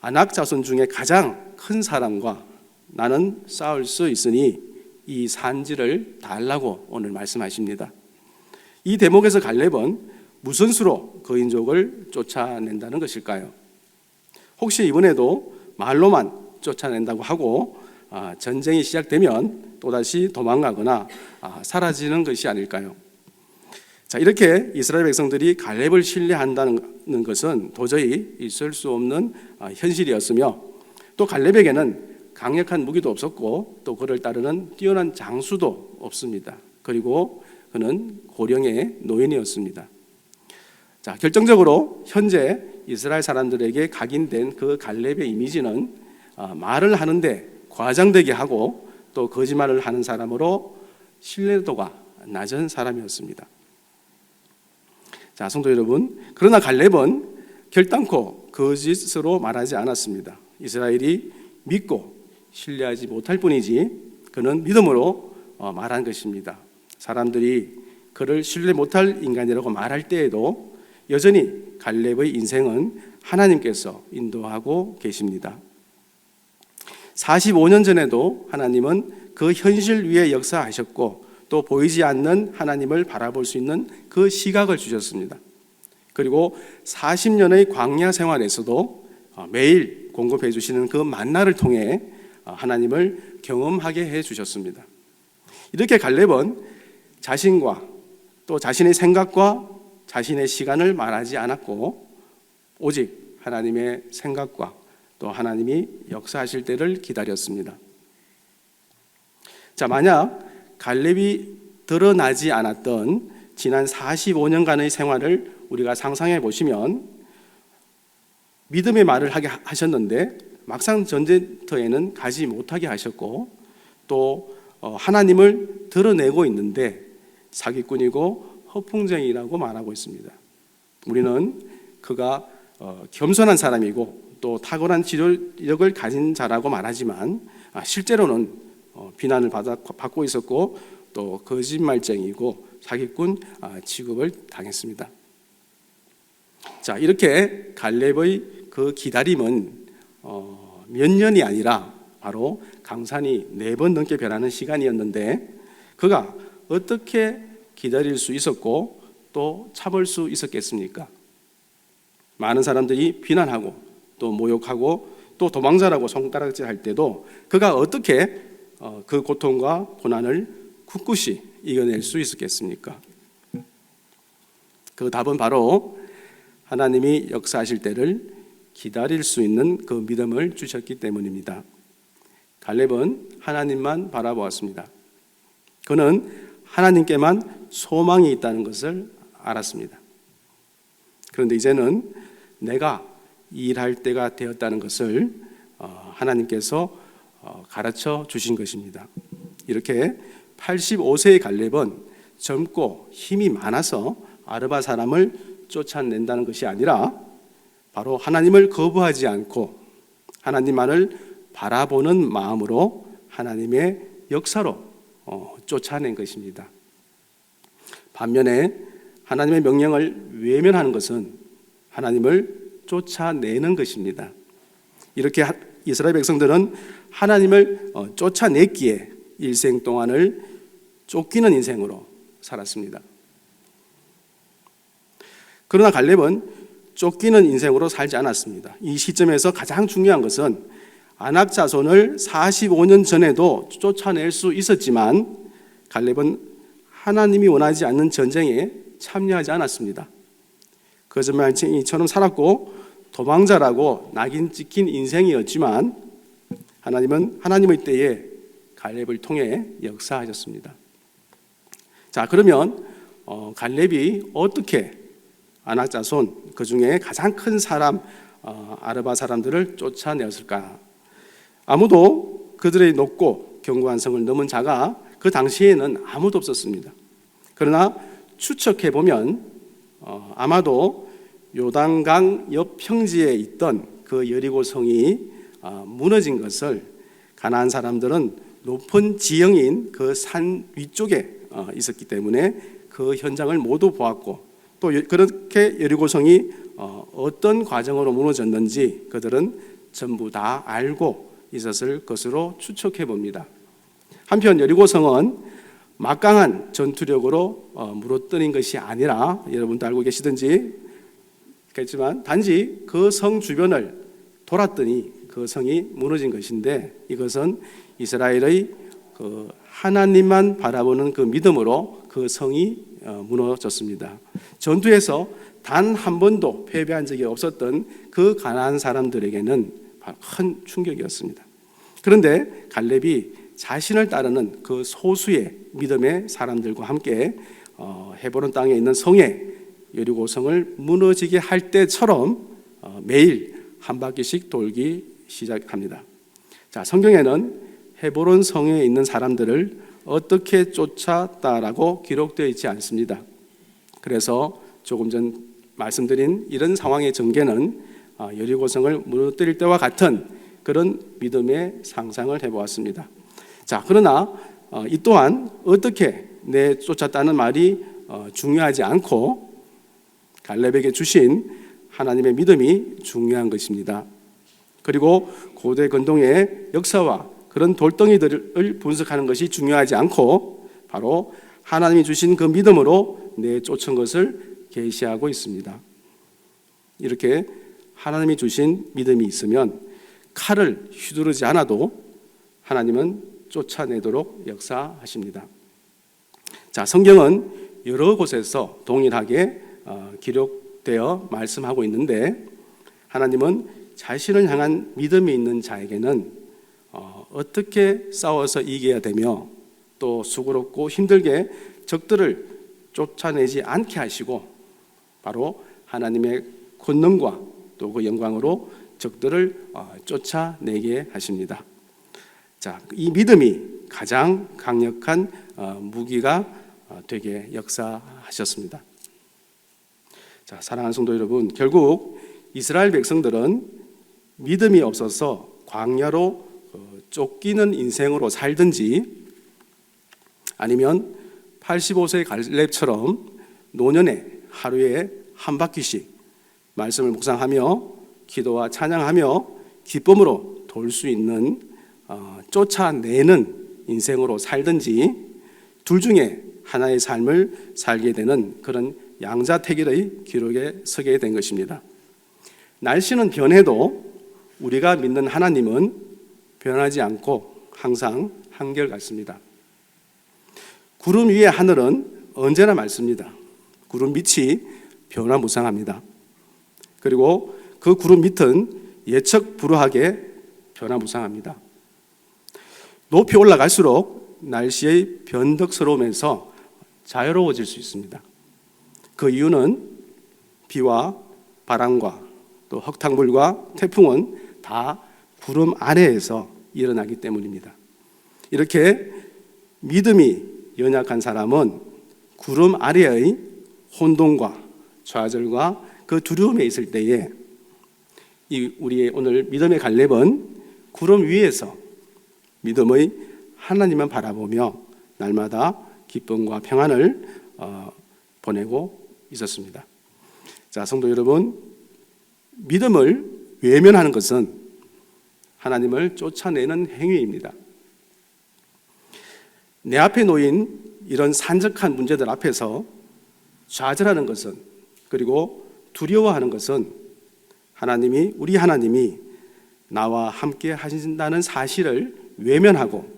아낙 자손 중에 가장 큰 사람과 나는 싸울 수 있으니 이 산지를 달라고 오늘 말씀하십니다. 이 대목에서 갈렙은 무슨 수로 거인족을 쫓아낸다는 것일까요? 혹시 이번에도 말로만 쫓아낸다고 하고 전쟁이 시작되면 또다시 도망가거나 사라지는 것이 아닐까요? 자, 이렇게 이스라엘 백성들이 갈렙을 신뢰한다는 것은 도저히 있을 수 없는 현실이었으며 또 갈렙에게는 강력한 무기도 없었고 또 그를 따르는 뛰어난 장수도 없습니다. 그리고 그는 고령의 노인이었습니다. 자, 결정적으로 현재 이스라엘 사람들에게 각인된 그 갈렙의 이미지는 말을 하는데 과장되게 하고 또 거짓말을 하는 사람으로 신뢰도가 낮은 사람이었습니다. 자, 성도 여러분, 그러나 갈렙은 결단코 거짓으로 말하지 않았습니다. 이스라엘이 믿고 신뢰하지 못할 뿐이지 그는 믿음으로 말한 것입니다. 사람들이 그를 신뢰 못할 인간이라고 말할 때에도 여전히 갈렙의 인생은 하나님께서 인도하고 계십니다. 45년 전에도 하나님은 그 현실 위에 역사하셨고 또 보이지 않는 하나님을 바라볼 수 있는 그 시각을 주셨습니다. 그리고 40년의 광야 생활에서도 매일 공급해 주시는 그 만나를 통해 하나님을 경험하게 해 주셨습니다. 이렇게 갈렙은 자신과 또 자신의 생각과 자신의 시간을 말하지 않았고 오직 하나님의 생각과 또 하나님이 역사하실 때를 기다렸습니다. 자, 만약 갈렙이 드러나지 않았던 지난 45년간의 생활을 우리가 상상해 보시면 믿음의 말을 하게 하셨는데 막상 전쟁터에는 가지 못하게 하셨고 또 하나님을 드러내고 있는데 사기꾼이고 허풍쟁이라고 말하고 있습니다. 우리는 그가 겸손한 사람이고 또 탁월한 지도력을 가진 자라고 말하지만 실제로는 비난을 받고 있었고 또 거짓말쟁이고 사기꾼 취급을 당했습니다. 자, 이렇게 갈렙의 그 기다림은 몇 년이 아니라 바로 강산이 4번 넘게 변하는 시간이었는데 그가 어떻게 기다릴 수 있었고 또 참을 수 있었겠습니까? 많은 사람들이 비난하고 또 모욕하고 또 도망자라고 손가락질할 때도 그가 어떻게 그 고통과 고난을 굳굳이 이겨낼 수 있었겠습니까? 그 답은 바로 하나님이 역사하실 때를 기다릴 수 있는 그 믿음을 주셨기 때문입니다. 갈렙은 하나님만 바라보았습니다. 그는 하나님께만 소망이 있다는 것을 알았습니다. 그런데 이제는 내가 일할 때가 되었다는 것을 하나님께서 가르쳐 주신 것입니다. 이렇게 85세의 갈렙은 젊고 힘이 많아서 아르바 사람을 쫓아낸다는 것이 아니라 바로 하나님을 거부하지 않고 하나님만을 바라보는 마음으로 하나님의 역사로 쫓아낸 것입니다. 반면에 하나님의 명령을 외면하는 것은 하나님을 쫓아내는 것입니다. 이렇게 이스라엘 백성들은 하나님을 쫓아냈기에 일생 동안을 쫓기는 인생으로 살았습니다. 그러나 갈렙은 쫓기는 인생으로 살지 않았습니다. 이 시점에서 가장 중요한 것은 아낙 자손을 45년 전에도 쫓아낼 수 있었지만 갈렙은 하나님이 원하지 않는 전쟁에 참여하지 않았습니다. 거짓말쟁이처럼 살았고 도망자라고 낙인 찍힌 인생이었지만 하나님은 하나님의 때에 갈렙을 통해 역사하셨습니다. 자, 그러면 갈렙이 어떻게 아낙 자손 그 중에 가장 큰 사람 아르바 사람들을 쫓아내었을까? 아무도 그들의 높고 견고한 성을 넘은 자가 그 당시에는 아무도 없었습니다. 그러나 추측해 보면 아마도 요단강 옆 평지에 있던 그 여리고 성이 무너진 것을 가나안 사람들은 높은 지형인 그 산 위쪽에 있었기 때문에 그 현장을 모두 보았고 또 그렇게 여리고 성이 어떤 과정으로 무너졌는지 그들은 전부 다 알고 있었을 것으로 추측해 봅니다. 한편 여리고 성은 막강한 전투력으로 무너뜨린 것이 아니라 여러분도 알고 계시든지 겠지만 단지 그 성 주변을 돌았더니 그 성이 무너진 것인데 이것은 이스라엘의 그 하나님만 바라보는 그 믿음으로 그 성이 무너졌습니다. 전투에서 단 한 번도 패배한 적이 없었던 그 가나안 사람들에게는 큰 충격이었습니다. 그런데 갈렙이 자신을 따르는 그 소수의 믿음의 사람들과 함께 헤브론 땅에 있는 성에 여리고 성을 무너지게 할 때처럼 매일 한 바퀴씩 돌기 시작합니다. 자, 성경에는 헤브론 성에 있는 사람들을 어떻게 쫓았다라고 기록되어 있지 않습니다. 그래서 조금 전 말씀드린 이런 상황의 전개는 여리고 성을 무너뜨릴 때와 같은 그런 믿음의 상상을 해보았습니다. 자, 그러나 이 또한 어떻게 내쫓았다는 말이 중요하지 않고 갈렙에게 주신 하나님의 믿음이 중요한 것입니다. 그리고 고대 근동의 역사와 그런 돌덩이들을 분석하는 것이 중요하지 않고 바로 하나님이 주신 그 믿음으로 내쫓은 것을 계시하고 있습니다. 이렇게 하나님이 주신 믿음이 있으면 칼을 휘두르지 않아도 하나님은 쫓아내도록 역사하십니다. 자, 성경은 여러 곳에서 동일하게 기록되어 말씀하고 있는데, 하나님은 자신을 향한 믿음이 있는 자에게는 어떻게 싸워서 이겨야 되며, 또 수고롭고 힘들게 적들을 쫓아내지 않게 하시고, 바로 하나님의 권능과 또 그 영광으로 적들을 쫓아내게 하십니다. 자, 이 믿음이 가장 강력한 무기가 되게 역사하셨습니다. 자, 사랑하는 성도 여러분, 결국 이스라엘 백성들은 믿음이 없어서 광야로 쫓기는 인생으로 살든지, 아니면 85세 갈렙처럼 노년에 하루에 한 바퀴씩 말씀을 묵상하며 기도와 찬양하며 기쁨으로 돌 수 있는 쫓아내는 인생으로 살든지, 둘 중에 하나의 삶을 살게 되는 그런 양자택일의 기록에 서게 된 것입니다. 날씨는 변해도 우리가 믿는 하나님은 변하지 않고 항상 한결같습니다. 구름 위의 하늘은 언제나 맑습니다. 구름 밑이 변화무쌍합니다. 그리고 그 구름 밑은 예측불허하게 변화무쌍합니다. 높이 올라갈수록 날씨의 변덕스러움에서 자유로워질 수 있습니다. 그 이유는 비와 바람과 또 흙탕물과 태풍은 다 구름 아래에서 일어나기 때문입니다. 이렇게 믿음이 연약한 사람은 구름 아래의 혼돈과 좌절과 그 두려움에 있을 때에, 이 우리의 오늘 믿음의 갈렙은 구름 위에서 믿음의 하나님만 바라보며 날마다 기쁨과 평안을 보내고 있었습니다. 자, 성도 여러분, 믿음을 외면하는 것은 하나님을 쫓아내는 행위입니다. 내 앞에 놓인 이런 산적한 문제들 앞에서 좌절하는 것은, 그리고 두려워하는 것은 우리 하나님이 나와 함께 하신다는 사실을 외면하고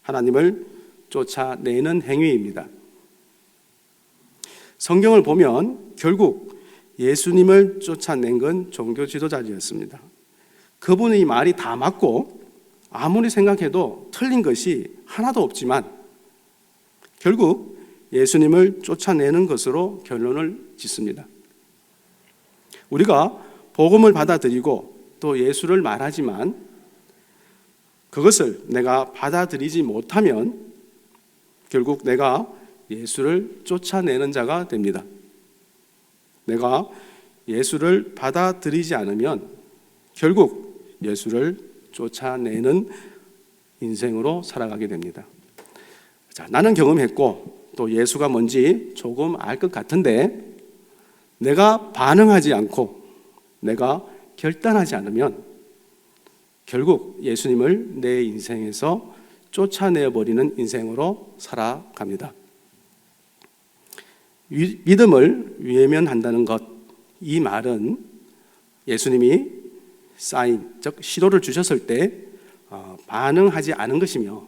하나님을 쫓아내는 행위입니다. 성경을 보면 결국 예수님을 쫓아낸 건 종교 지도자였습니다. 그분의 말이 다 맞고 아무리 생각해도 틀린 것이 하나도 없지만 결국 예수님을 쫓아내는 것으로 결론을 짓습니다. 우리가 복음을 받아들이고 또 예수를 말하지만 그것을 내가 받아들이지 못하면 결국 내가 예수를 쫓아내는 자가 됩니다. 내가 예수를 받아들이지 않으면 결국 예수를 쫓아내는 인생으로 살아가게 됩니다. 자, 나는 경험했고 또 예수가 뭔지 조금 알 것 같은데 내가 반응하지 않고 내가 결단하지 않으면 결국 예수님을 내 인생에서 쫓아내버리는 인생으로 살아갑니다. 믿음을 외면한다는 것, 이 말은 예수님이 사인, 즉 시도를 주셨을 때 반응하지 않은 것이며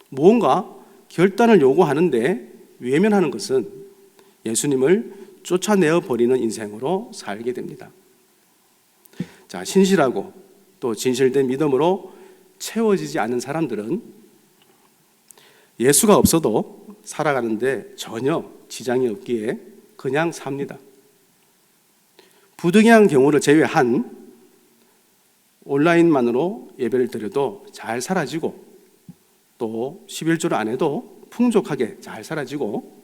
무언가 결단을 요구하는데 외면하는 것은 예수님을 쫓아내어 버리는 인생으로 살게 됩니다. 자, 신실하고 또 진실된 믿음으로 채워지지 않는 사람들은 예수가 없어도 살아가는데 전혀 지장이 없기에 그냥 삽니다. 부득이한 경우를 제외한 온라인만으로 예배를 드려도 잘 사라지고 또 11조를 안 해도 풍족하게 잘 사라지고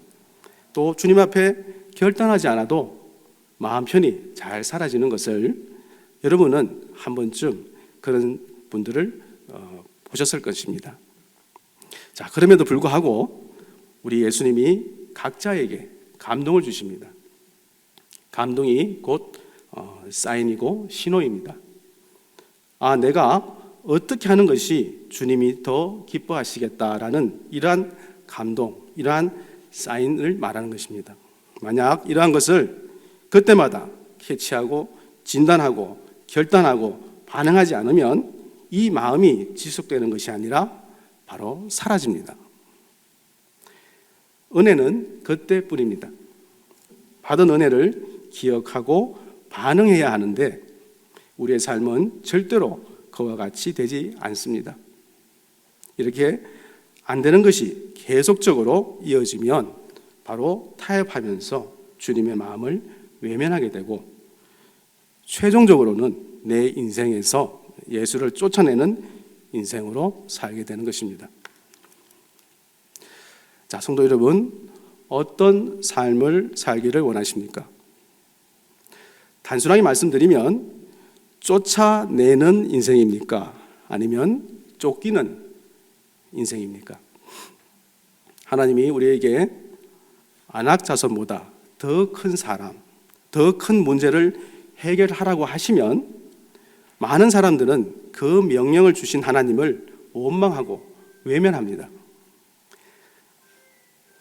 또 주님 앞에 결단하지 않아도 마음 편히 잘 사라지는 것을 여러분은 한 번쯤 그런 분들을 보셨을 것입니다. 자, 그럼에도 불구하고 우리 예수님이 각자에게 감동을 주십니다. 감동이 곧 사인이고 신호입니다. 아, 내가 어떻게 하는 것이 주님이 더 기뻐하시겠다라는 이러한 감동, 이러한 사인을 말하는 것입니다. 만약 이러한 것을 그때마다 캐치하고 진단하고 결단하고 반응하지 않으면 이 마음이 지속되는 것이 아니라 바로 사라집니다. 은혜는 그때뿐입니다. 받은 은혜를 기억하고 반응해야 하는데 우리의 삶은 절대로 그와 같이 되지 않습니다. 이렇게 안 되는 것이 계속적으로 이어지면 바로 타협하면서 주님의 마음을 외면하게 되고 최종적으로는 내 인생에서 예수를 쫓아내는 인생으로 살게 되는 것입니다. 자, 성도 여러분, 어떤 삶을 살기를 원하십니까? 단순하게 말씀드리면 쫓아내는 인생입니까? 아니면 쫓기는 인생입니까? 하나님이 우리에게 안악자손보다 더 큰 사람, 더 큰 문제를 해결하라고 하시면 많은 사람들은 그 명령을 주신 하나님을 원망하고 외면합니다.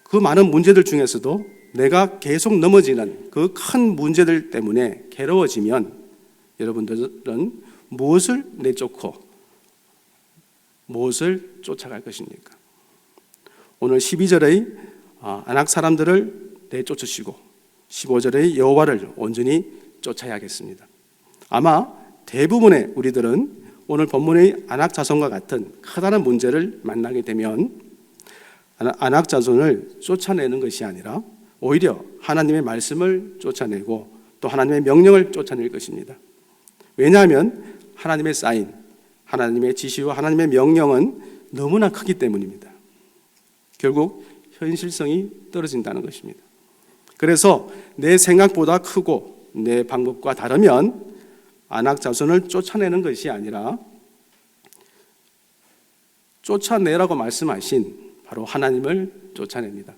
그 많은 문제들 중에서도 내가 계속 넘어지는 그 큰 문제들 때문에 괴로워지면 여러분들은 무엇을 내쫓고 무엇을 쫓아갈 것입니까? 오늘 12절의 안악 사람들을 내쫓으시고 15절의 여호와를 온전히 쫓아야겠습니다. 아마 대부분의 우리들은 오늘 본문의 안악 자손과 같은 커다란 문제를 만나게 되면 안악 자손을 쫓아내는 것이 아니라 오히려 하나님의 말씀을 쫓아내고 또 하나님의 명령을 쫓아낼 것입니다. 왜냐하면 하나님의 사인, 하나님의 지시와 하나님의 명령은 너무나 크기 때문입니다. 결국 현실성이 떨어진다는 것입니다. 그래서 내 생각보다 크고 내 방법과 다르면 안악 자손을 쫓아내는 것이 아니라 쫓아내라고 말씀하신 바로 하나님을 쫓아냅니다.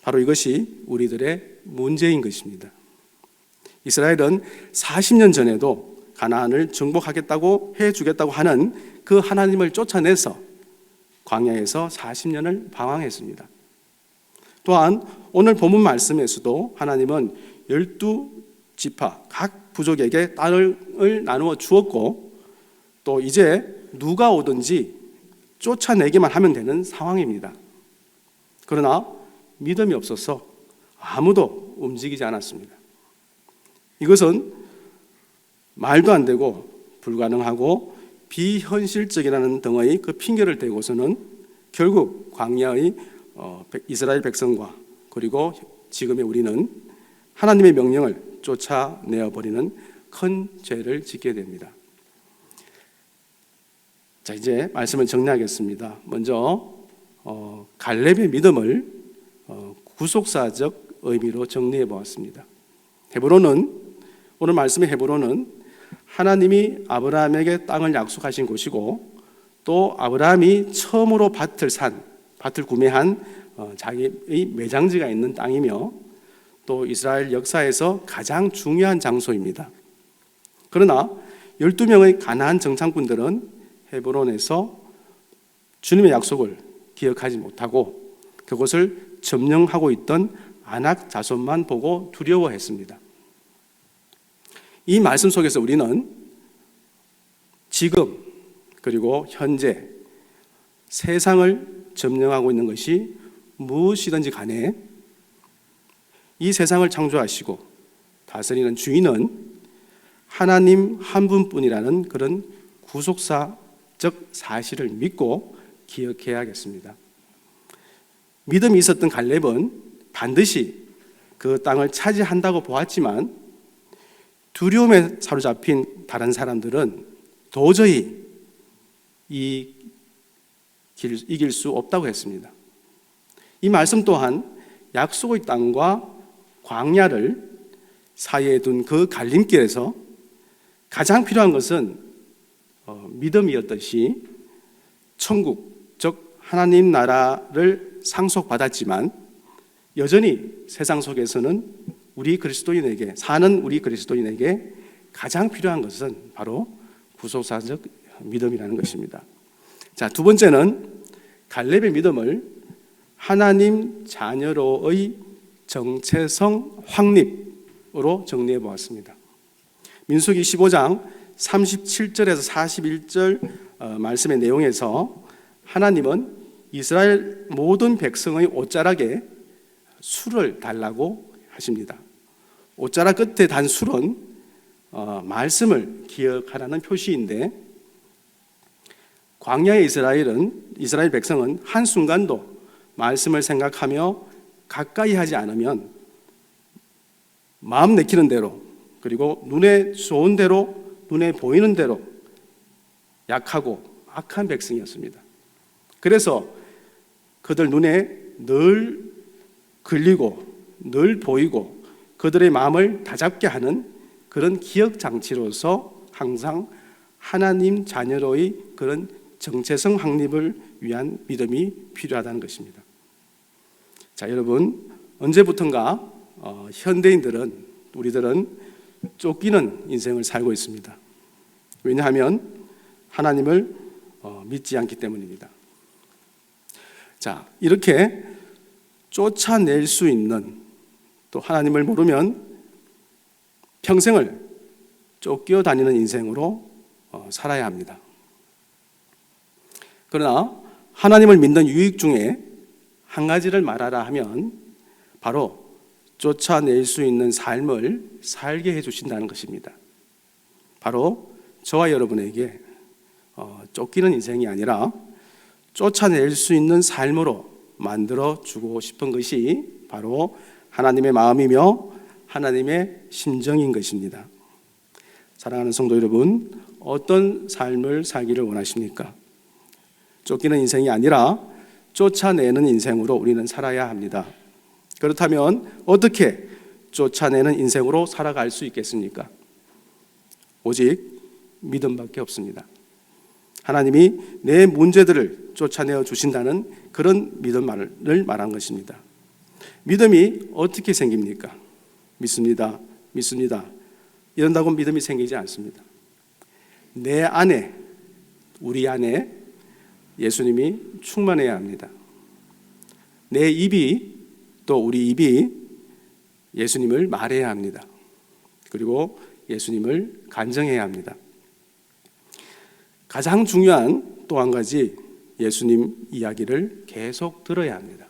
바로 이것이 우리들의 문제인 것입니다. 이스라엘은 40년 전에도 가나안을 정복하겠다고 해주겠다고 하는 그 하나님을 쫓아내서 광야에서 40년을 방황했습니다. 또한 오늘 본문 말씀에서도 하나님은 12지파 각 부족에게 땅을 나누어 주었고 또 이제 누가 오든지 쫓아내기만 하면 되는 상황입니다. 그러나 믿음이 없어서 아무도 움직이지 않았습니다. 이것은 말도 안 되고 불가능하고 비현실적이라는 등의 그 핑계를 대고서는 결국 광야의 이스라엘 백성과 그리고 지금의 우리는 하나님의 명령을 쫓아내어버리는 큰 죄를 짓게 됩니다. 자, 이제 말씀을 정리하겠습니다. 먼저 갈렙의 믿음을 구속사적 의미로 정리해 보았습니다. 오늘 말씀의 헤브론은 하나님이 아브라함에게 땅을 약속하신 곳이고 또 아브라함이 처음으로 밭을 구매한 자기의 매장지가 있는 땅이며 또 이스라엘 역사에서 가장 중요한 장소입니다. 그러나 12명의 가나안 정착군들은 헤브론에서 주님의 약속을 기억하지 못하고 그곳을 점령하고 있던 아낙 자손만 보고 두려워했습니다. 이 말씀 속에서 우리는 지금 그리고 현재 세상을 점령하고 있는 것이 무엇이든지 간에 이 세상을 창조하시고 다스리는 주인은 하나님 한 분뿐이라는 그런 구속사적 사실을 믿고 기억해야겠습니다. 믿음이 있었던 갈렙은 반드시 그 땅을 차지한다고 보았지만 두려움에 사로잡힌 다른 사람들은 도저히 이길 수 없다고 했습니다. 이 말씀 또한 약속의 땅과 광야를 사이에 둔 그 갈림길에서 가장 필요한 것은 믿음이었듯이 천국, 즉 하나님 나라를 상속받았지만 여전히 세상 속에서는 사는 우리 그리스도인에게 가장 필요한 것은 바로 구속사적 믿음이라는 것입니다. 자, 두 번째는 갈렙의 믿음을 하나님 자녀로의 정체성 확립으로 정리해 보았습니다. 민수기 15장 37절에서 41절 말씀의 내용에서 하나님은 이스라엘 모든 백성의 옷자락에 술을 달라고 하십니다. 옷자락 끝에 단 술은 말씀을 기억하라는 표시인데, 광야의 이스라엘 백성은 한순간도 말씀을 생각하며 가까이 하지 않으면 마음 내키는 대로, 그리고 눈에 좋은 대로, 눈에 보이는 대로 약하고 악한 백성이었습니다. 그래서 그들 눈에 늘 걸리고 늘 보이고 그들의 마음을 다잡게 하는 그런 기억 장치로서 항상 하나님 자녀로의 그런 정체성 확립을 위한 믿음이 필요하다는 것입니다. 자, 여러분, 언제부턴가 우리들은 쫓기는 인생을 살고 있습니다. 왜냐하면 하나님을 믿지 않기 때문입니다. 자, 이렇게 쫓아낼 수 있는, 또 하나님을 모르면 평생을 쫓겨 다니는 인생으로 살아야 합니다. 그러나 하나님을 믿는 유익 중에 한 가지를 말하라 하면 바로 쫓아낼 수 있는 삶을 살게 해주신다는 것입니다. 바로 저와 여러분에게 쫓기는 인생이 아니라 쫓아낼 수 있는 삶으로 만들어 주고 싶은 것이 바로 하나님의 마음이며 하나님의 심정인 것입니다. 사랑하는 성도 여러분, 어떤 삶을 살기를 원하십니까? 쫓기는 인생이 아니라 쫓아내는 인생으로 우리는 살아야 합니다. 그렇다면 어떻게 쫓아내는 인생으로 살아갈 수 있겠습니까? 오직 믿음밖에 없습니다. 하나님이 내 문제들을 쫓아내어 주신다는 그런 믿음을 말한 것입니다. 믿음이 어떻게 생깁니까? 믿습니다. 이런다고 믿음이 생기지 않습니다. 내 안에, 우리 안에 예수님이 충만해야 합니다. 내 입이, 또 우리 입이 예수님을 말해야 합니다. 그리고 예수님을 간증해야 합니다. 가장 중요한 또 한 가지, 예수님 이야기를 계속 들어야 합니다.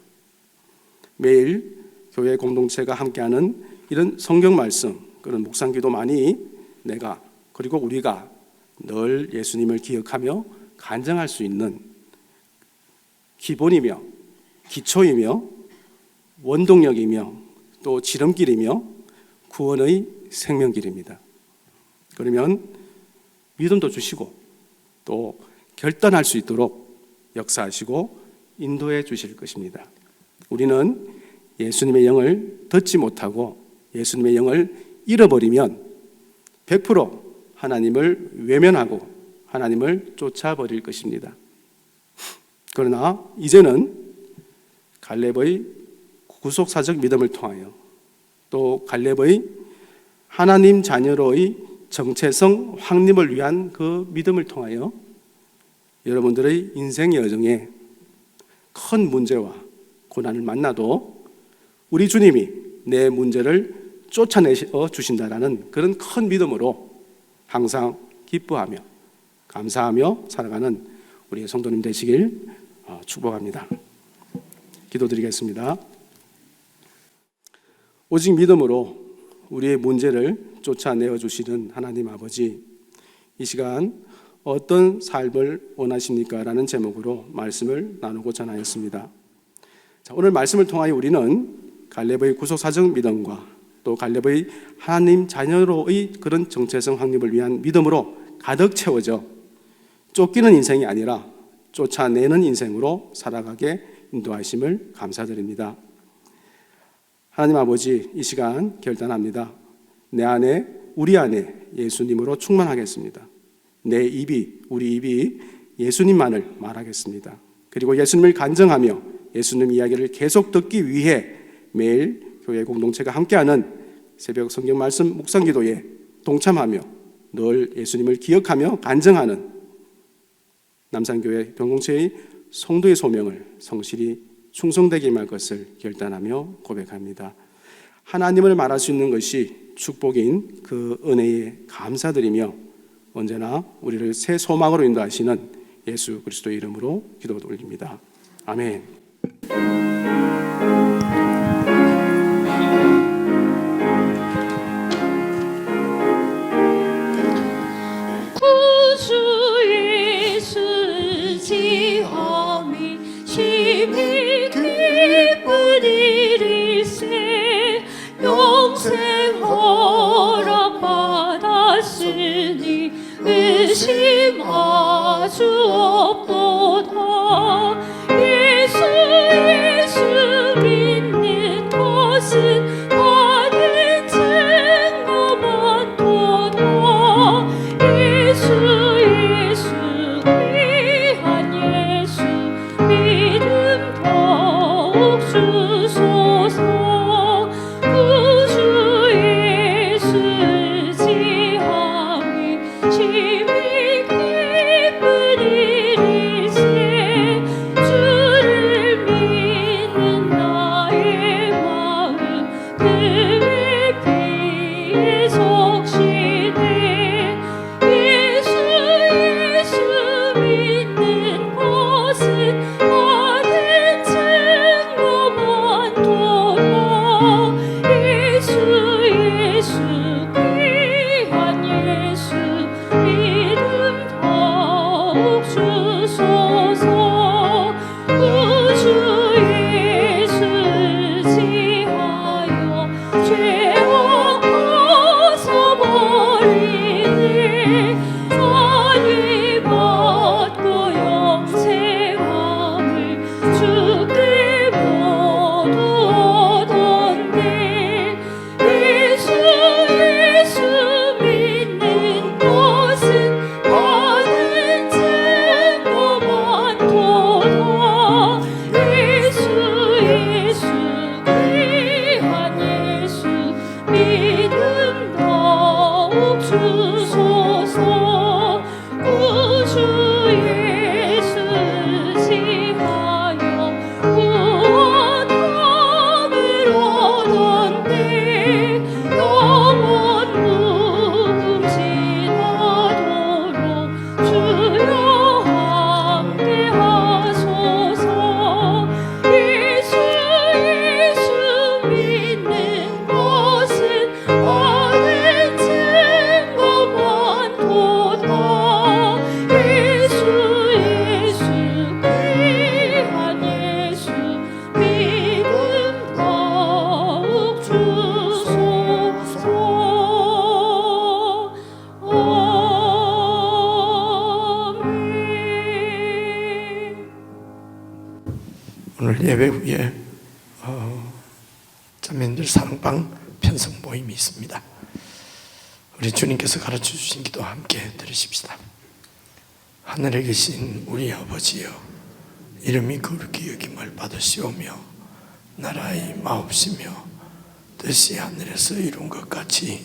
매일 교회 공동체가 함께하는 이런 성경 말씀, 그런 묵상기도 많이 내가, 그리고 우리가 늘 예수님을 기억하며 간증할 수 있는 기본이며 기초이며 원동력이며 또 지름길이며 구원의 생명길입니다. 그러면 믿음도 주시고 또 결단할 수 있도록 역사하시고 인도해 주실 것입니다. 우리는 예수님의 영을 듣지 못하고 예수님의 영을 잃어버리면 100% 하나님을 외면하고 하나님을 쫓아버릴 것입니다. 그러나 이제는 갈렙의 구속사적 믿음을 통하여 또 갈렙의 하나님 자녀로의 정체성 확립을 위한 그 믿음을 통하여 여러분들의 인생 여정에 큰 문제와 고난을 만나도 우리 주님이 내 문제를 쫓아내어 주신다라는 그런 큰 믿음으로 항상 기뻐하며 감사하며 살아가는 우리 성도님 되시길 축복합니다. 기도드리겠습니다. 오직 믿음으로 우리의 문제를 쫓아내어 주시는 하나님 아버지, 이 시간 어떤 삶을 원하십니까? 라는 제목으로 말씀을 나누고 전하였습니다. 자, 오늘 말씀을 통하여 우리는 갈렙의 구속사적 믿음과 또 갈렙의 하나님 자녀로의 그런 정체성 확립을 위한 믿음으로 가득 채워져 쫓기는 인생이 아니라 쫓아내는 인생으로 살아가게 인도하심을 감사드립니다. 하나님 아버지, 이 시간 결단합니다. 내 안에, 우리 안에 예수님으로 충만하겠습니다. 내 입이, 우리 입이 예수님만을 말하겠습니다. 그리고 예수님을 간증하며 예수님 이야기를 계속 듣기 위해 매일 교회 공동체가 함께하는 새벽 성경 말씀 묵상기도에 동참하며 늘 예수님을 기억하며 간증하는 남산교회 공동체의 성도의 소명을 성실히 충성되게 임할 것을 결단하며 고백합니다. 하나님을 말할 수 있는 것이 축복인 그 은혜에 감사드리며 언제나 우리를 새 소망으로 인도하시는 예수 그리스도의 이름으로 기도 올립니다. 아멘. 구주 예수 의지함이 심히 기쁜 일일세. 영생 허락 받았으니 의심 아주 없도다. 예수 믿는 것은 받은 증거만 도다. 예수 귀한 예수 믿음 더욱 주소서. 구주 예수 의지함이 심히 기쁜 일일세. 주를 믿는 나의 마음 그의 피에 적시네. 예수 믿는 것은 받은 증거만 도다. 예수 귀한 예수 믿음 더욱 주소서. 구주 예수 의지하여 죄악 벗어버리네. 선이 받고 영생함을 주께 모두 얻었네. 예수 믿는 것은 받은 증거만 도다. 예수 귀한 예수 믿음 더욱 주소서. 구주 예수 의지하여 구원함을 얻었네. 영원 무금지나도록 주여 함께 하소서. 예수 믿는 것은 받은 증거만 도다. 예수 귀한 예수 믿음 더욱 주소서. 아멘. 오늘 예배 후에 자매님들 사랑방 편성 모임이 있습니다. 우리 주님께서 가르쳐 주신 기도 함께 들으십시다. 하늘에 계신 우리 아버지여, 이름이 거룩히 여김을 받으시오며 나라의 마옵시며 뜻이 하늘에서 이룬 것 같이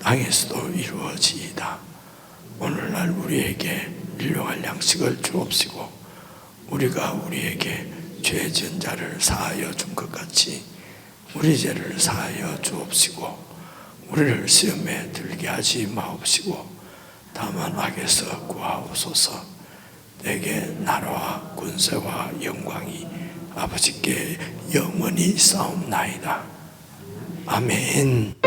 땅에서도 이루어지이다. 오늘날 우리에게 일용할 양식을 주옵시고 우리가 우리에게 죄 지은 자를 사하여 준 것 같이 우리 죄를 사하여 주옵시고 우리를 시험에 들게 하지 마옵시고 다만 악에서 구하옵소서. 내게 나라와 군세와 영광이 아버지께 영원히 싸움나이다. 아멘.